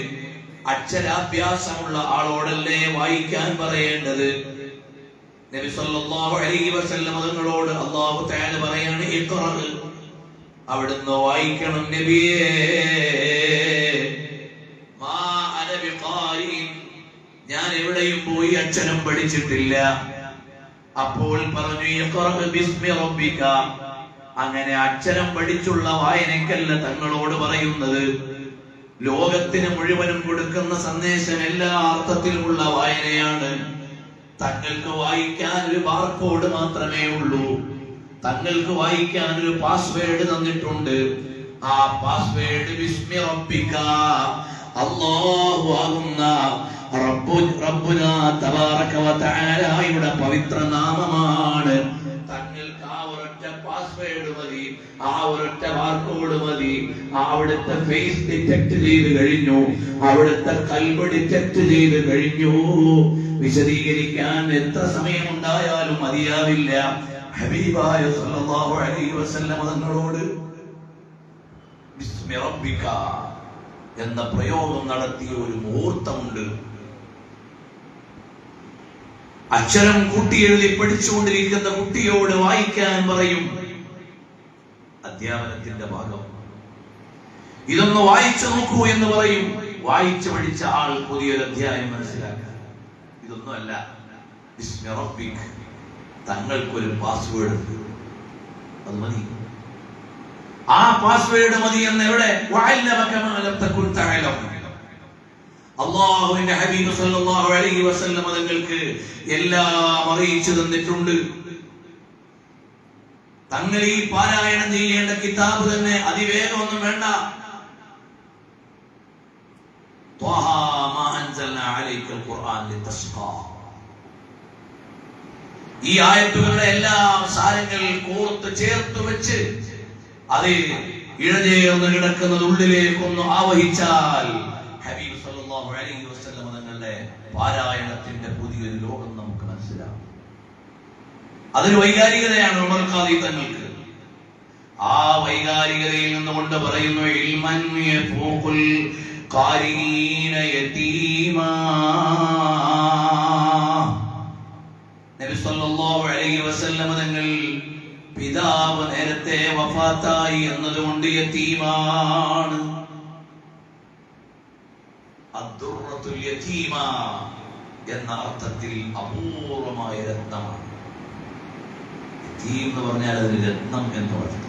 അക്ഷരാഭ്യാസമുള്ള ആളോടല്ലേ വായിക്കാൻ പറയേണ്ടത്? നബി സല്ലല്ലാഹു അലൈഹി വസല്ലം തങ്ങളോട് അല്ലാഹു തആല പറയാണ് ഇഖ്റ, അവിടുന്ന് വായിക്കണം നബിയേ. മാ അന ബിഖാരിൻ, ഞാൻ എവിടെയും പോയി അക്ഷരം പഠിച്ചിട്ടില്ല. അപ്പോൾ പറഞ്ഞു ഇഖ്റ ബിസ്മി റബ്ബിക, അങ്ങനെ അക്ഷരം പഠിച്ചുള്ള വായനക്കല്ല തങ്ങളോട് പറയുന്നത്. ലോകത്തിന് മുഴുവനും കൊടുക്കുന്ന സന്ദേശം എല്ലാ അർത്ഥത്തിലുമുള്ള വായനയാണ്. തങ്ങൾക്ക് വായിക്കാൻ ഒരു ബാർകോഡ് മാത്രമേ ഉള്ളൂ. തങ്ങൾക്ക് വായിക്കാൻ ഒരു പാസ്വേഡ് തന്നിട്ടുണ്ട്. ആ പാസ്വേഡ് ബിസ്മി റബ്ബിക, അല്ലാഹു ആകുന്ന റബ്ബുനാ തബാറക വ തആലയുടെ പവിത്ര നാമമാണ്. തങ്ങൾക്ക് ആ ഒരൊറ്റ പാസ്വേഡ് മതി, ആ ഒരൊറ്റ ബാർകോഡ് മതി. അവിടുത്തെ ഫേസ് ഡിറ്റക്ട് ചെയ്ത് കഴിഞ്ഞു, അവിടുത്തെ കൽബ് ഡിറ്റക്ട് ചെയ്ത് കഴിഞ്ഞു. വിശദീകരിക്കാൻ എത്ര സമയമുണ്ടായാലും മതിയാവില്ല. ഹബീബായ സല്ലല്ലാഹു അലൈഹി വസല്ലം തങ്ങളോട് ബിസ്മി റബ്ബിക എന്ന പ്രയോഗം നടത്തിയ ഒരു മുഹൂർത്തമുണ്ട്. അക്ഷരം കൂട്ടി എഴുതി പഠിച്ചുകൊണ്ടിരിക്കുന്ന കുട്ടിയോട് വായിക്കാൻ പറയും. അധ്യാപനത്തിന്റെ ഭാഗം. ഇതൊന്ന് വായിച്ചു നോക്കൂ എന്ന് പറയും. വായിച്ചു പഠിച്ച ആൾ പുതിയൊരു അധ്യായം മനസ്സിലാക്കാൻ. ഇതൊന്നുമല്ല, ബിസ്മി റബ്ബിക, തങ്ങൾക്കൊരു പാസ്വേഡ്, അത് മതി. ആ പാസ്വേഡ് മതി എന്ന് എവിടെ? വഅല്ലമക മാ ലം തകുൻ തഅലം. അല്ലാഹുവിന്റെ ഹബീബ് സല്ലല്ലാഹു അലൈഹി വസല്ലം തങ്ങൾക്ക് എല്ലാം അറിയിച്ചു തന്നിട്ടുണ്ട്. തങ്ങൾ ഈ പാരായണം ചെയ്യേണ്ട കിതാബ് തന്നെ അതിവേഗം ഒന്നും വേണ്ട. ത്വഹ മാ അൻസൽനാ അലൈക്കൽ ഖുർആൻ ലിതസ്ഖാ. ഈ ആയത്തുകളുടെ എല്ലാ സാരങ്ങൾ കോർത്ത് ചേർത്ത് വെച്ച് അത് ഇഴചേർന്ന് കിടക്കുന്നത് ഉള്ളിലേക്കൊന്ന് ആവഹിച്ചാൽ ഹബീബ് സല്ലല്ലാഹു അലൈഹി വസല്ലം തങ്ങളുടെ പാരായണത്തിന്റെ പുതിയൊരു ലോകം നമുക്ക് മനസ്സിലാവും. അതൊരു വൈകാരികതയാണ് ഉമർ ഖാദി തങ്ങൾക്ക്. ആ വൈകാരികതയിൽ നിന്നുകൊണ്ട് പറയുന്നു ഇൽമൻ യഫൂഖുൽ ഖാരീന യതീമാ. നബി സല്ലല്ലാഹു അലൈഹി വസല്ലം തങ്ങൾ പിതാവ് നേരത്തെ വഫാത്തായി എന്നതുകൊണ്ട് യതീമാണ്. അദ്ദുറത്തുൽ യതീമ എന്ന അർത്ഥത്തിൽ അപൂർവമായ രത്നമാണ്. യതീം എന്ന് പറഞ്ഞാൽ അതിന് രത്നം എന്ന് അർത്ഥം.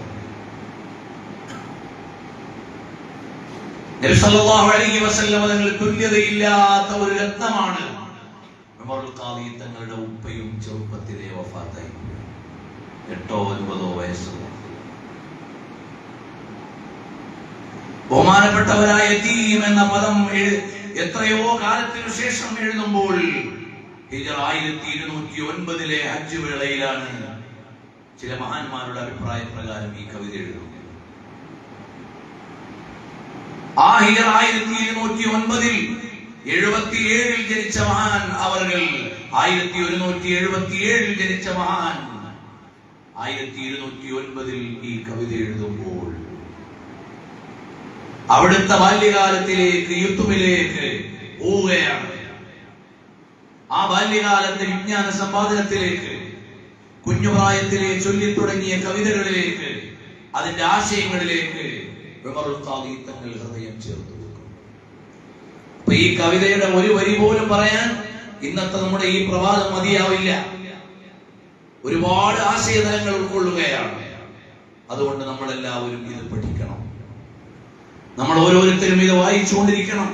നബി സല്ലല്ലാഹു അലൈഹി വസല്ലം തങ്ങൾ തുല്യതയില്ലാത്ത ഒരു രത്നമാണ്. ഉമർ ഖാദി തങ്ങളുടെ ഉപ്പയും ചെറുപ്പത്തിലെ വഫാത്തായി. 8 or 9 വയസ്സുള്ള ബഹുമാനപ്പെട്ടവരായ യതീം എന്ന പദം എത്രയോ കാലത്തിനു ശേഷം എഴുതുമ്പോൾ ഹിജ്റ 1209 ഹജ്ജ് വേളയിലാണ് ചില മഹാന്മാരുടെ അഭിപ്രായ പ്രകാരം ഈ കവിത എഴുതുന്നത്. ആ ഹിജ്റ 1209 77 ജനിച്ച മഹാൻ അവർകൾ 1177 ജനിച്ച മഹാൻ 1209 ഈ കവിത എഴുതുമ്പോൾ അവിടുത്തെ ബാല്യകാലത്തിലേക്ക് യുദ്ധമിലേക്ക് പോവുകയാണ്. ആ ബാല്യകാലത്തെ വിജ്ഞാന സമ്പാദനത്തിലേക്ക്, കുഞ്ഞുപ്രായത്തിലെ ചൊല്ലിത്തുടങ്ങിയ കവിതകളിലേക്ക്, അതിന്റെ ആശയങ്ങളിലേക്ക് ഉമർ ഖാദി തങ്ങൾ ഹൃദയം ചേർത്തു. അപ്പൊ ഈ കവിതയുടെ ഒരു വരി പോലും പറയാൻ ഇന്നത്തെ നമ്മുടെ ഈ പ്രഭാതം മതിയാവില്ല. ഒരുപാട് ആശയതലങ്ങൾ ഉൾക്കൊള്ളുകയാണ്. അതുകൊണ്ട് നമ്മളെല്ലാവരും ഇത് പഠിക്കണം. നമ്മൾ ഓരോരുത്തരും ഇത് വായിച്ചുകൊണ്ടിരിക്കണം.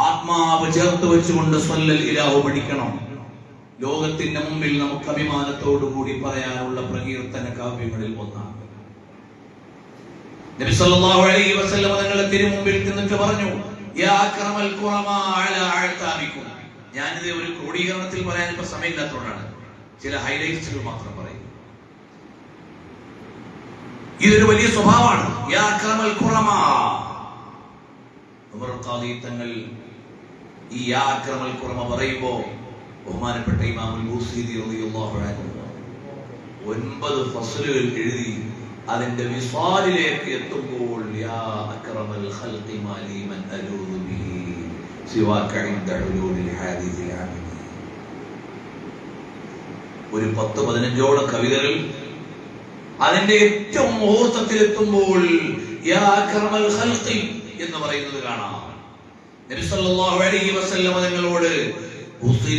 ആത്മാവ് ചേർത്ത് വെച്ചുകൊണ്ട് സ്വല്ലൽ ഇലാഹു പഠിക്കണം. ലോകത്തിന്റെ മുമ്പിൽ നമുക്ക് അഭിമാനത്തോടു കൂടി പറയാനുള്ള പ്രകീർത്തന കാവ്യങ്ങളിൽ ഒന്നാണ്. നബി സല്ലല്ലാഹു അലൈഹി വസല്ലം തങ്ങളുടെ തിരുമുമ്പിൽ നിന്നിട്ട് പറഞ്ഞു, യാ അക്രമൽ ഖുറമാ അലാ അഅതാബികും. ഞാനിത് ഒരു ക്രോഡീകരണത്തിൽ പറയാൻ ഇപ്പൊ സമയമില്ലാത്തതുകൊണ്ടാണ് ചില ഹൈലൈറ്റ്സുകൾ മാത്രം പറയും. ഇതൊരു വലിയ സ്വഭാവമാണ്. യാ അക്രമൽ ഖുറമാ. ഉമർ ഖാദി തങ്ങൾ ഈ യാ അക്രമൽ ഖുറമ പറയുമ്പോൾ ബഹുമാനപ്പെട്ട ഇമാമുൽ ബൂസീരി റളിയല്ലാഹു അൻഹു 9 ഫസ്ലുകൾ എഴുതി അതിന്റെ വിസ്വാലിലേക്ക് എത്തുമ്പോൾ യാ അക്രമൽ ഖൽഖി മാലി മൻ അലൂദു ബിഹി സിവാക ഇൻദ ഉലൂലിൽ ഹാദിസിൽ ആമിനി. ഒരു 10-15ഓളം കവിതകൾ. അതിന്റെ ഏറ്റവും മുഹൂർത്തത്തിലെത്തുമ്പോൾ യാ അക്രമൽ ഖൽഖി എന്ന് പറയുന്നത് കാണാം. നബി സല്ലല്ലാഹു അലൈഹി വസല്ലം തങ്ങളോട്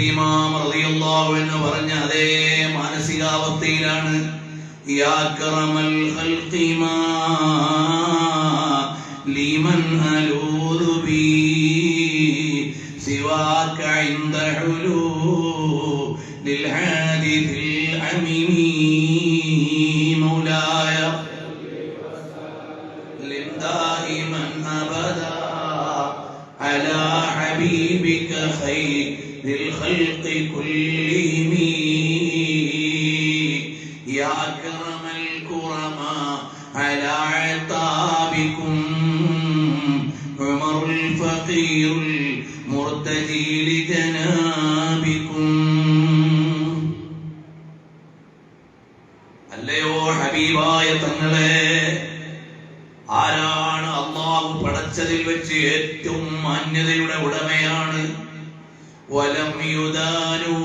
ഇമാം റളിയല്ലാഹു അൻഹു പറഞ്ഞ അതേ മാനസികാവസ്ഥയിലാണ്. യാ അക്രമൽ ഖൽഖി മാ ലിമൻ അലൂദു ബി സിവാക ഇൻദ ഹുലൂലിൽ ഹാദിസിൽ അമീമി മൗലായ ലിം ദായിമൻ അബദാ അലാ ഹബീബിക ഖൈറിൽ ഖൽഖി കുല്ലിഹിം യാ അക്രമൽ ഖുറമാ അലാ അതാബികും ഉമറുൽ ഫഖീറുൽ മുർതദി ലിജനാബികും. അല്ലയോ ഹബീബായ തങ്ങളെ, ആരാണ് അല്ലാഹു പടച്ചതിൽ വെച്ച് ഏറ്റവും മാന്യതയുടെ ഉടമയാണ്? വലം യുദാനു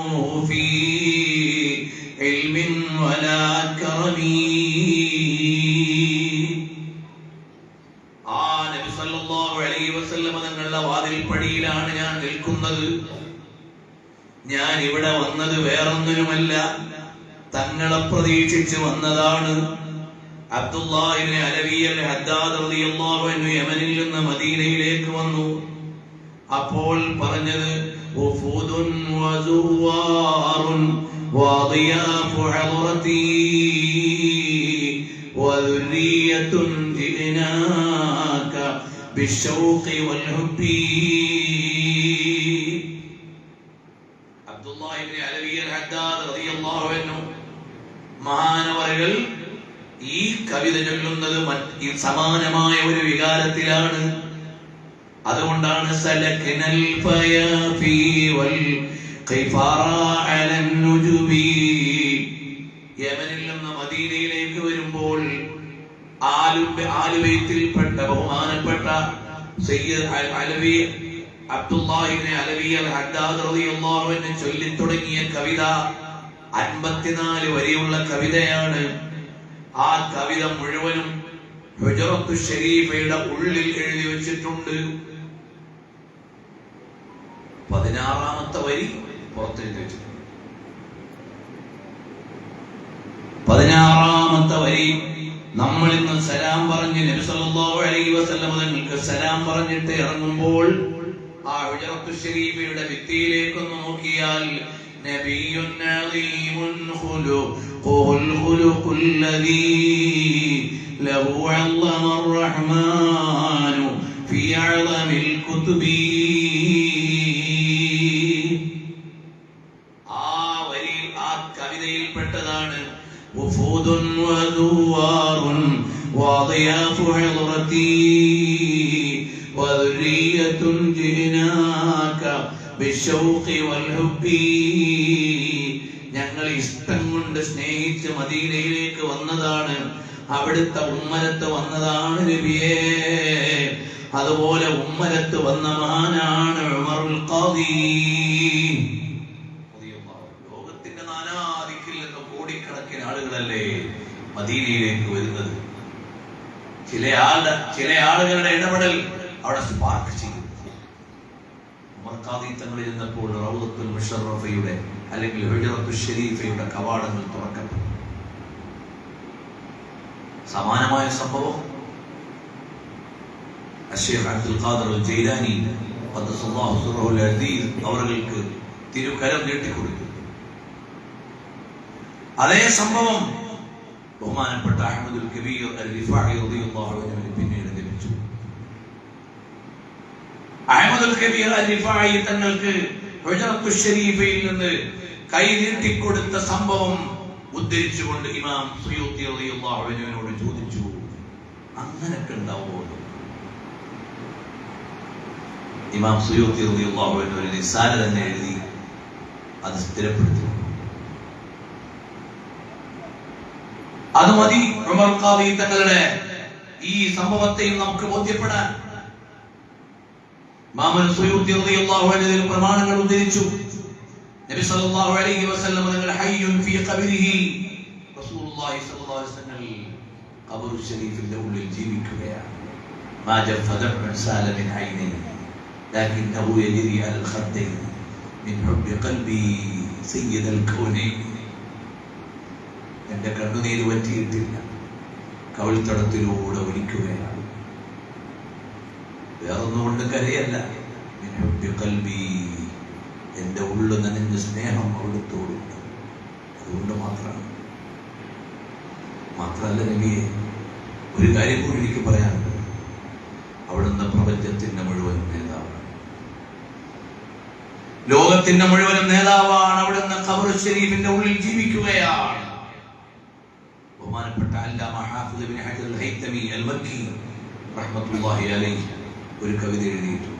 ഫീ ഇൽമിൻ വലാ കറമീ. ആ നബി സല്ലല്ലാഹു അലൈഹി വസല്ലം തങ്ങളുടെ വാതിൽപ്പടിയിലാണ് ഞാൻ നിൽക്കുന്നത്. ഞാൻ ഇവിടെ വന്നത് വേറൊന്നിനുമല്ല, തങ്ങളെ പ്രതീക്ഷിച്ച് വന്നതാണ്. അബ്ദുല്ലാഹ് ഇബ്നു അലവി അൽ ഹദ്ദാദ് റളിയല്ലാഹു അൻഹു യമനിൽ നിന്ന് മദീനയിലേക്ക് വന്നു. അപ്പോൾ പറഞ്ഞത് വഫൂദുൻ വസുവാറുൻ വദിയാഫു ഹളറതി വദുരിയത്തുൻ ജിനാക ബിശൗഖി വൽഹുബ്ബി. അബ്ദുല്ലാഹ് ഇബ്നു അലവി അൽ ഹദ്ദാദ് റളിയല്ലാഹു അൻഹു മഹാനവറുകൾ ഈ കവിത ചൊല്ലുന്നത് സമാനമായ ഒരു വികാരത്തിലാണ്. അതുകൊണ്ടാണ് സലക്നൽ ഫയാഫി വൽ ഖിഫാറ അലൻ നുജുബി. യമനിൽ നിന്ന് മദീനയിലേക്ക് വരുമ്പോൾ ആലുബൈത്തിൽപ്പെട്ട ബഹുമാനപ്പെട്ട സയ്യിദ് അലവി അബ്ദുല്ലാഹ് ഇബ്നു അലവി അൽ ഹദ്ദാദ് റളിയല്ലാഹു അൻഹു ചൊല്ലി തുടങ്ങിയ കവിത 54 വരെയുള്ള കവിതയാണ്. ആ കവിത മുഴുവനും ഹുജറത്തു ശരീഫയുടെ ഉള്ളിൽ എഴുതി വെച്ചിട്ടുണ്ട്. 16ാമത്തെ വരി പുറത്തെഴുതി വെച്ചിട്ടുണ്ട്. 16ാമത്തെ വരി നമ്മൾ ഇന്ന് സലാം പറഞ്ഞ് നബി സല്ലല്ലാഹു അലൈഹി വസല്ലം തങ്ങൾക്ക് സലാം പറഞ്ഞിട്ട് ഇറങ്ങുമ്പോൾ ആ ഹുജറത്തു ശരീഫയുടെ ഭിത്തിയിലേക്കൊന്ന് നോക്കിയാൽ നബിയുൻ അലീമുൻ ഖുലുഖുൽ ഖുലുഖുല്ലദീ ലഹു അല്ലമർ റഹ്മാനു ഫീ അഅ്ലമിൽ കുതുബി. ആ വരിയിൽ ആ കവിതയിൽപ്പെട്ടതാണ് വഫൂദുൻ വദുവാറുൻ വദിയാഫു ഹളറതി വദുരിയത്തുൻ ജിനാക ബിശൗഖി വൽഹുബ്ബി. ഞങ്ങൾ ഇഷ്ടം കൊണ്ട് സ്നേഹിച്ച് മദീനയിലേക്ക് വന്നതാണ്, അവിടുത്തെ ഉമ്മരത്ത് വന്നതാണ് നബിയേ. അതുപോലെ ഉമ്മരത്ത് വന്ന മഹാനാണ് ഉമറുൽ ഖാദി. ലോകത്തിന്റെ നാനാദിക്കിൽ നിന്ന് കോടിക്കണക്കിന് ആളുകളല്ലേ മദീനയിലേക്ക് വരുന്നത്. ചില ആളുകളുടെ ഇടപെടൽ അവിടെ സ്പാർക്ക് ചെയ്യും. ഉമർ ഖാദി തങ്ങൾ ഇരുന്നപ്പോൾ റൗദത്തുൽ മുശറഫയുടെ അല്ലെങ്കിൽ ഹുജറത്തു ശരീഫയുടെ കവാടങ്ങൾ തുറക്കപ്പെട്ടു. സമാനമായ സംഭവം അശ്ശൈഖ് അബ്ദുൽ ഖാദിർ അൽ ജൈലാനി ഖദ്ദസല്ലാഹു സിർറഹുൽ അസീസ് അവർക്ക് തിരുകരം നീട്ടിക്കൊടുത്തു. അതേ സംഭവം ബഹുമാനപ്പെട്ട അഹ്മദുൽ കബീർ അൽ റിഫാഇ റളിയല്ലാഹു അൻഹു പിന്നീട് ലഭിച്ചു. അഹ്മദുൽ കബീർ അൽ റിഫാഇ തങ്ങൾക്ക് ഹുജറത്തു ശരീഫയിൽ നിന്ന് കൈ നീട്ടിക്കൊടുത്ത സംഭവം ഉദ്ധരിച്ചുകൊണ്ട് ഇമാം സുയൂത്തി റളിയല്ലാഹു അൻഹുവിനോട് ചോദിച്ചു, അങ്ങനൊക്കെ ഉണ്ടാവുമോ? ഇമാം സുയൂത്തി റളിയല്ലാഹു അൻഹു ഒരു റിസാല തന്നെ എഴുതി അത് സ്ഥിരപ്പെടുത്തി. അത് മതി ഉമർ ഖാദി തങ്ങളുടെ ഈ സംഭവത്തെയും നമുക്ക് ബോധ്യപ്പെടാൻ. ഇമാം സുയൂത്തി റളിയല്ലാഹു അൻഹു പ്രമാണങ്ങൾ ഉദ്ധരിച്ചു. നബി സല്ലല്ലാഹു അലൈഹി വസല്ലം തങ്ങൾ ഹയ്യുൻ ഫീ ഖബരിഹി, റസൂലുള്ളാഹി സ്വല്ലല്ലാഹു അലൈഹി വസല്ലം ഖബർ ശരീഫിന്റെ ഉള്ളിൽ ജീവിക്കുകയാണ്. മാ ജഫ ദംഉൻ സാല മിൻ ഐനൈ ലകിന്നഹു യജ്രി അൽ ഖദ്ദൈൻ മിൻ ഹുബ്ബി ഖൽബി സയ്യിദൽ കൗനൈൻ. എന്റെ കണ്ണുനീര് വറ്റിയിട്ടില്ല, കവിൾത്തടത്തിലൂടെ ഒലിക്കുകയാണ്. വേറൊന്നുകൊണ്ട് കരയല്ല, മിൻ ഹുബ്ബി ഖൽബി, എന്റെ ഉള്ളു നനഞ്ഞ സ്നേഹം അവിടുത്തോടുണ്ട്, അതുകൊണ്ട് മാത്രമാണ്. മാത്രമല്ല നബിയെ, ഒരു കാര്യം കൂടി എനിക്ക് പറയാനുണ്ട്. അവിടുന്ന് പ്രപഞ്ചത്തിന്റെ മുഴുവൻ നേതാവാണ്, ലോകത്തിന്റെ മുഴുവൻ നേതാവാണ്. അവിടുന്ന് ഖബർ ശരീഫിന്റെ ഉള്ളിൽ ജീവിക്കുകയാണ്. ബഹുമാനപ്പെട്ട അല്ലാമ ഹാഫിദ് ഇബ്നു ഹജർ അൽ ഹൈതമി അൽ മക്കി റഹ്മത്തുള്ളാഹി അലൈഹി ഒരു കവിത എഴുതിയിട്ടുണ്ട്.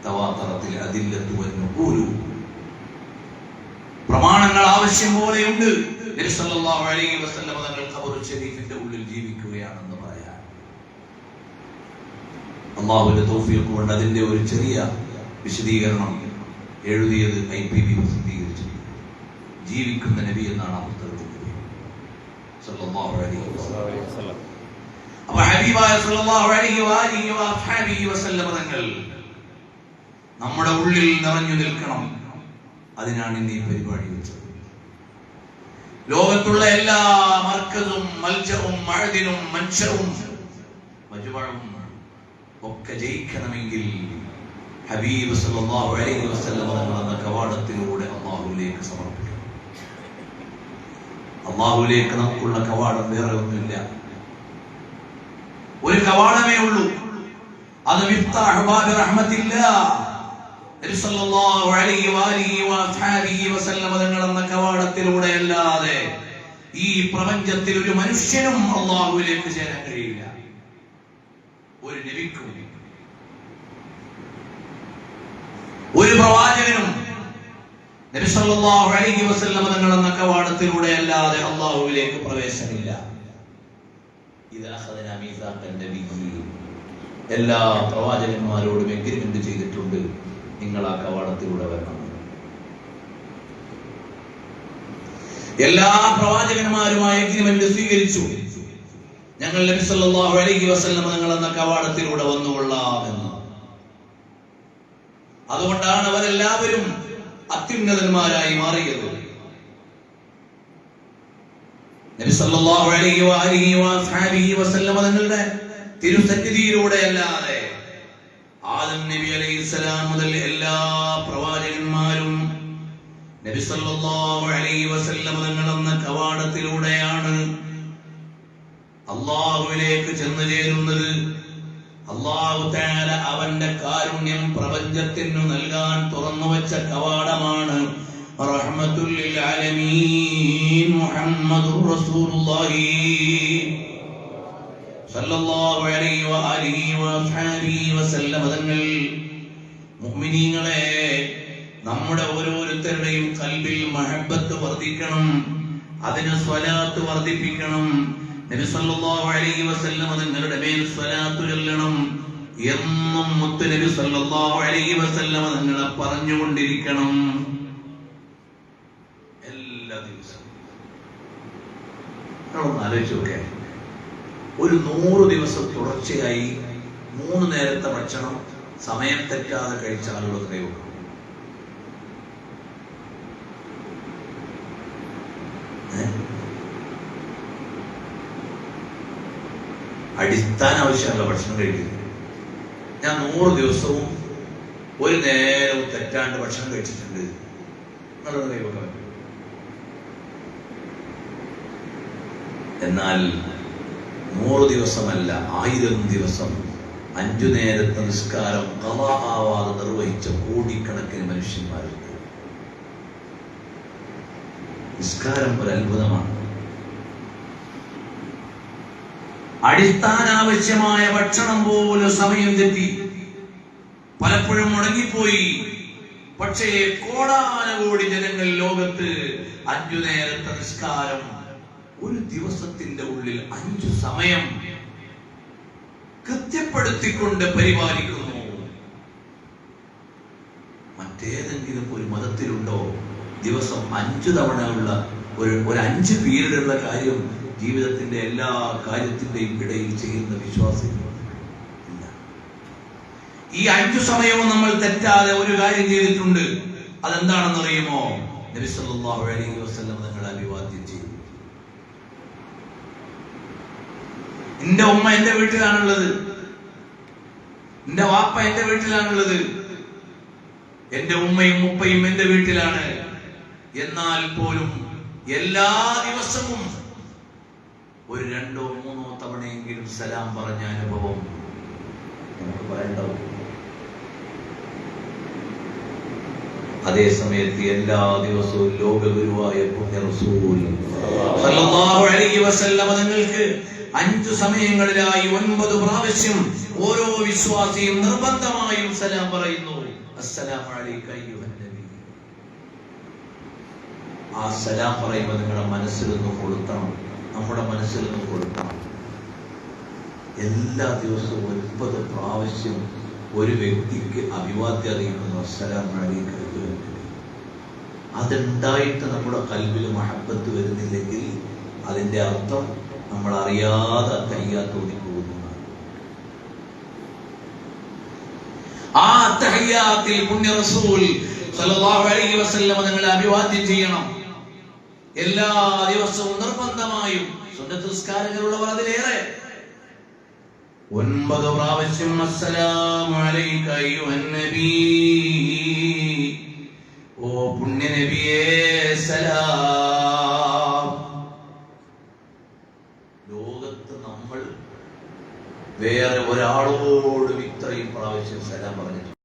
തവാതറത്തിൽ അദില്ലത്തു വന്നുഖൂലു, പ്രമാണങ്ങൾ ആവശ്യം പോലെയുണ്ട്. നബി സല്ലല്ലാഹു അലൈഹി വസല്ലം തങ്ങൾ ഖബർ ശരീഫിന്റെ ഉള്ളിൽ ജീവിക്കുകയാണെന്ന് പറയാൻ അല്ലാഹുവിന്റെ തൗഫീഖ് കൊണ്ട് അതിന്റെ ഒരു ചെറിയ വിശദീകരണം എഴുതിയത് IPB പ്രസിദ്ധീകരിച്ചു. ജീവിക്കുന്ന നബി എന്നാണ് ആ പുസ്തകത്തിന്റെ പേര്. സല്ലല്ലാഹു അലൈഹി വസല്ലം. അപ്പോൾ ഹബീബായ സല്ലല്ലാഹു അലൈഹി വഅലിഹി വസല്ലം തങ്ങൾ നമ്മുടെ ഉള്ളിൽ നിറഞ്ഞു നിൽക്കണം. അതിനാണ് ഇന്ന് ഈ പരിപാടി വെച്ചത്. ലോകത്തുള്ള എല്ലാ മർക്കസും മൽജവും മഅദിനും മൻശവും മജ്മഉം ഒക്കെ ജയിക്കണമെങ്കിൽ ഹബീബ് സല്ലല്ലാഹു അലൈഹി വസല്ലം എന്ന കവാടത്തിലൂടെ അല്ലാഹുവിലേക്ക് സമർപ്പിക്കണം. അല്ലാഹുവിലേക്ക് നമുക്കുള്ള കവാടം വേറെ ഒന്നുമില്ല, ഒരു കവാടമേ ഉള്ളൂ. അത് മിഫ്താഹു ബാബി റഹ്മത്തില്ലാഹ്, നബി സല്ലല്ലാഹു അലൈഹി വഅലിഹി വസല്ലം എന്ന കവാടത്തിലൂടെ അല്ലാതെ ഈ പ്രപഞ്ചത്തിൽ ഒരു മനുഷ്യനും അല്ലാഹുവിലേക്ക് ചേരാൻ കഴിയില്ല, ഒരു നബിക്കും ഒരു പ്രവാചകനും. നബി സല്ലല്ലാഹു അലൈഹി വസല്ലം എന്ന കവാടത്തിലൂടെ അല്ലാതെ അല്ലാഹുവിലേക്ക് പ്രവേശനമില്ല. ഇത് അഖദനാ മീസാഖൻ നബിയ്യി, എല്ലാ പ്രവാചകന്മാരോടും എഗ്രിമെന്റ് ചെയ്തിട്ടുണ്ട്, നിങ്ങൾ ആ കവാടത്തിലൂടെ വരണം. എല്ലാ പ്രവാചകന്മാരുമായി എഗ്രിമെന്റ് സ്വീകരിച്ചു, ഞങ്ങൾ നബി സല്ലല്ലാഹു അലൈഹി വസല്ലം തങ്ങൾ എന്ന കവാടത്തിലൂടെ വന്നുകൊള്ളാമെന്ന്. അതുകൊണ്ടാണ് അവരെല്ലാവരും അത്യുന്നതന്മാരായി മാറിയത്. നബി സല്ലല്ലാഹു അലൈഹി വസല്ലം തങ്ങളുടെ തിരുസന്നിധിയിലൂടെ അല്ലാതെ ആദം നബി അലൈഹിസ്സലാം മുതൽ എല്ലാ പ്രവാചകന്മാരും നബി സല്ലല്ലാഹു അലൈഹി വസല്ലം തങ്ങൾ എന്ന കവാടത്തിലൂടെയാണ് അല്ലാഹുവിലേക്ക് ചെന്നു ചേരുന്നത്. അല്ലാഹു തആല അവന്റെ കാരുണ്യം പ്രപഞ്ചത്തിന് നൽകാൻ തുറന്നു വെച്ച കവാടമാണ് റഹ്മത്തുൽ ലിൽ ആലമീൻ മുഹമ്മദുർ റസൂലുള്ളാഹി സല്ലല്ലാഹു അലൈഹി വസല്ലം തങ്ങൾ. മുഅ്മിനീങ്ങളെ, നമ്മുടെ ഓരോരുത്തരുടെയും ഖൽബിൽ മഹബ്ബത്ത് വർദ്ധിക്കണം, അതിന് സ്വലാത്ത് വർദ്ധിപ്പിക്കണം. നബി സല്ലല്ലാഹു അലൈഹി വസല്ലം തങ്ങളുടെ മേൽ സ്വലാത്ത് ചൊല്ലണം. എന്നും മുത്ത് നബി സല്ലല്ലാഹു അലൈഹി വസല്ലം തങ്ങളെ പറഞ്ഞുകൊണ്ടിരിക്കണം എല്ലാ ദിവസവും. ആലോചിച്ച് നോക്കിയാൽ ഒരു 100 ദിവസം തുടർച്ചയായി 3 നേരത്തെ ഭക്ഷണം സമയം തെറ്റാതെ കഴിച്ച ആളുകൾ എത്രയുള്ളൂ? അടിസ്ഥാന ആവശ്യമല്ല ഭക്ഷണം കഴിക്കുന്നത്. ഞാൻ 100 ദിവസവും ഒരു നേരവും തെറ്റാണ്ട് ഭക്ഷണം കഴിച്ചിട്ടുണ്ട് എന്നുള്ളത് കൈവക്കാൻ പറ്റും. എന്നാൽ 100 ദിവസമല്ല, 1000 ദിവസം 5 നേരത്തെ നിസ്കാരം ഖളാ ആവാതെ നിർവഹിച്ച കോടിക്കണക്കിന് മനുഷ്യന്മാരുണ്ട്. നിസ്കാരം ഒരു അത്ഭുതമാണ്. അടിസ്ഥാനാവശ്യമായ ഭക്ഷണം പോലും സമയം തെറ്റി, പലപ്പോഴും മുടങ്ങിപ്പോയി. പക്ഷേ കോടാനകോടി ജനങ്ങൾ ലോകത്ത് 5 നേരത്തെ നിസ്കാരം ഒരു ദിവസത്തിന്റെ ഉള്ളിൽ 5 സമയം കൃത്യപ്പെടുത്തിക്കൊണ്ട് പരിപാലിക്കുന്നു. മറ്റേതെങ്കിലും ഒരു മതത്തിൽ ജീവിതത്തിലുണ്ടോ? ദിവസം 5 തവണ ഉള്ള ഒരു 5 പീരീഡുള്ള കാര്യം ജീവിതത്തിന്റെ എല്ലാ കാര്യത്തിന്റെയും ഇടയിൽ ചെയ്യുന്ന വിശ്വാസികൾ ഇല്ല. ഈ 5 സമയവും നമ്മൾ തെറ്റാതെ ഒരു കാര്യം ചെയ്തിട്ടുണ്ട്. അതെന്താണെന്ന് അറിയുമോ? നബി സല്ലല്ലാഹു അലൈഹി വസല്ലം തങ്ങളെ അഭിവാദ്യം ചെയ്തു. എന്റെ ഉമ്മ എന്റെ വീട്ടിലാണുള്ളത്, എന്റെ വാപ്പ എന്റെ വീട്ടിലാണുള്ളത്, എന്റെ ഉമ്മയും ഉപ്പയും എന്റെ വീട്ടിലാണ്. എന്നാൽ പോലും എല്ലാ ദിവസവും ഒരു 2 or 3 തവണയെങ്കിലും സലാം പറഞ്ഞ അനുഭവം നമുക്ക് പറയണ്ടാവും. അതേ സമയത്ത് എല്ലാ ദിവസവും ലോകഗുരുവായ പുണ്യ റസൂൽ സല്ലല്ലാഹു അലൈഹി വസല്ലം നിങ്ങൾക്ക് 5 സമയങ്ങളിലായി 9 പ്രാവശ്യം ഓരോ വിശ്വാസിയും നിർബന്ധമായും സലാം പറയുന്നു. അസ്സലാമു അലൈക അയ്യുഹൻ നബി. ആ സലാം പറയുമ്പോൾ നിങ്ങളുടെ മനസ്സിൽ നിന്ന് കൊടുക്കണം, നമ്മുടെ മനസ്സിൽ നിന്ന് കൊടുക്കണം. എല്ലാ ദിവസവും 9 പ്രാവശ്യം ഒരു വ്യക്തിക്ക് അഭിവാദ്യം അറിയിക്കുന്നു, അസ്സലാമു അലൈക അയ്യുഹൻ നബി. അതുണ്ടായിട്ട് നമ്മുടെ കൽബിൽ മഹബ്ബത്ത് വരുന്നില്ലെങ്കിൽ അതിന്റെ അർത്ഥം നമ്മൾ അറിയാതെ തഹയ്യാത്തോടി പോകുന്നതാണ്. ആ തഹയ്യാത്തിൽ പുണ്യ റസൂൽ സല്ലല്ലാഹു അലൈഹി വസല്ലം നിങ്ങളെ അഭിവാദ്യം ചെയ്യണം. എല്ലാ ദിവസവും നിർബന്ധമായും സുന്നത്ത് നിസ്കാരങ്ങളുള്ളവർ അതിലേറെ 9 പ്രാവശ്യം അസ്സലാമു അലൈക അയ്യുഹൻ നബി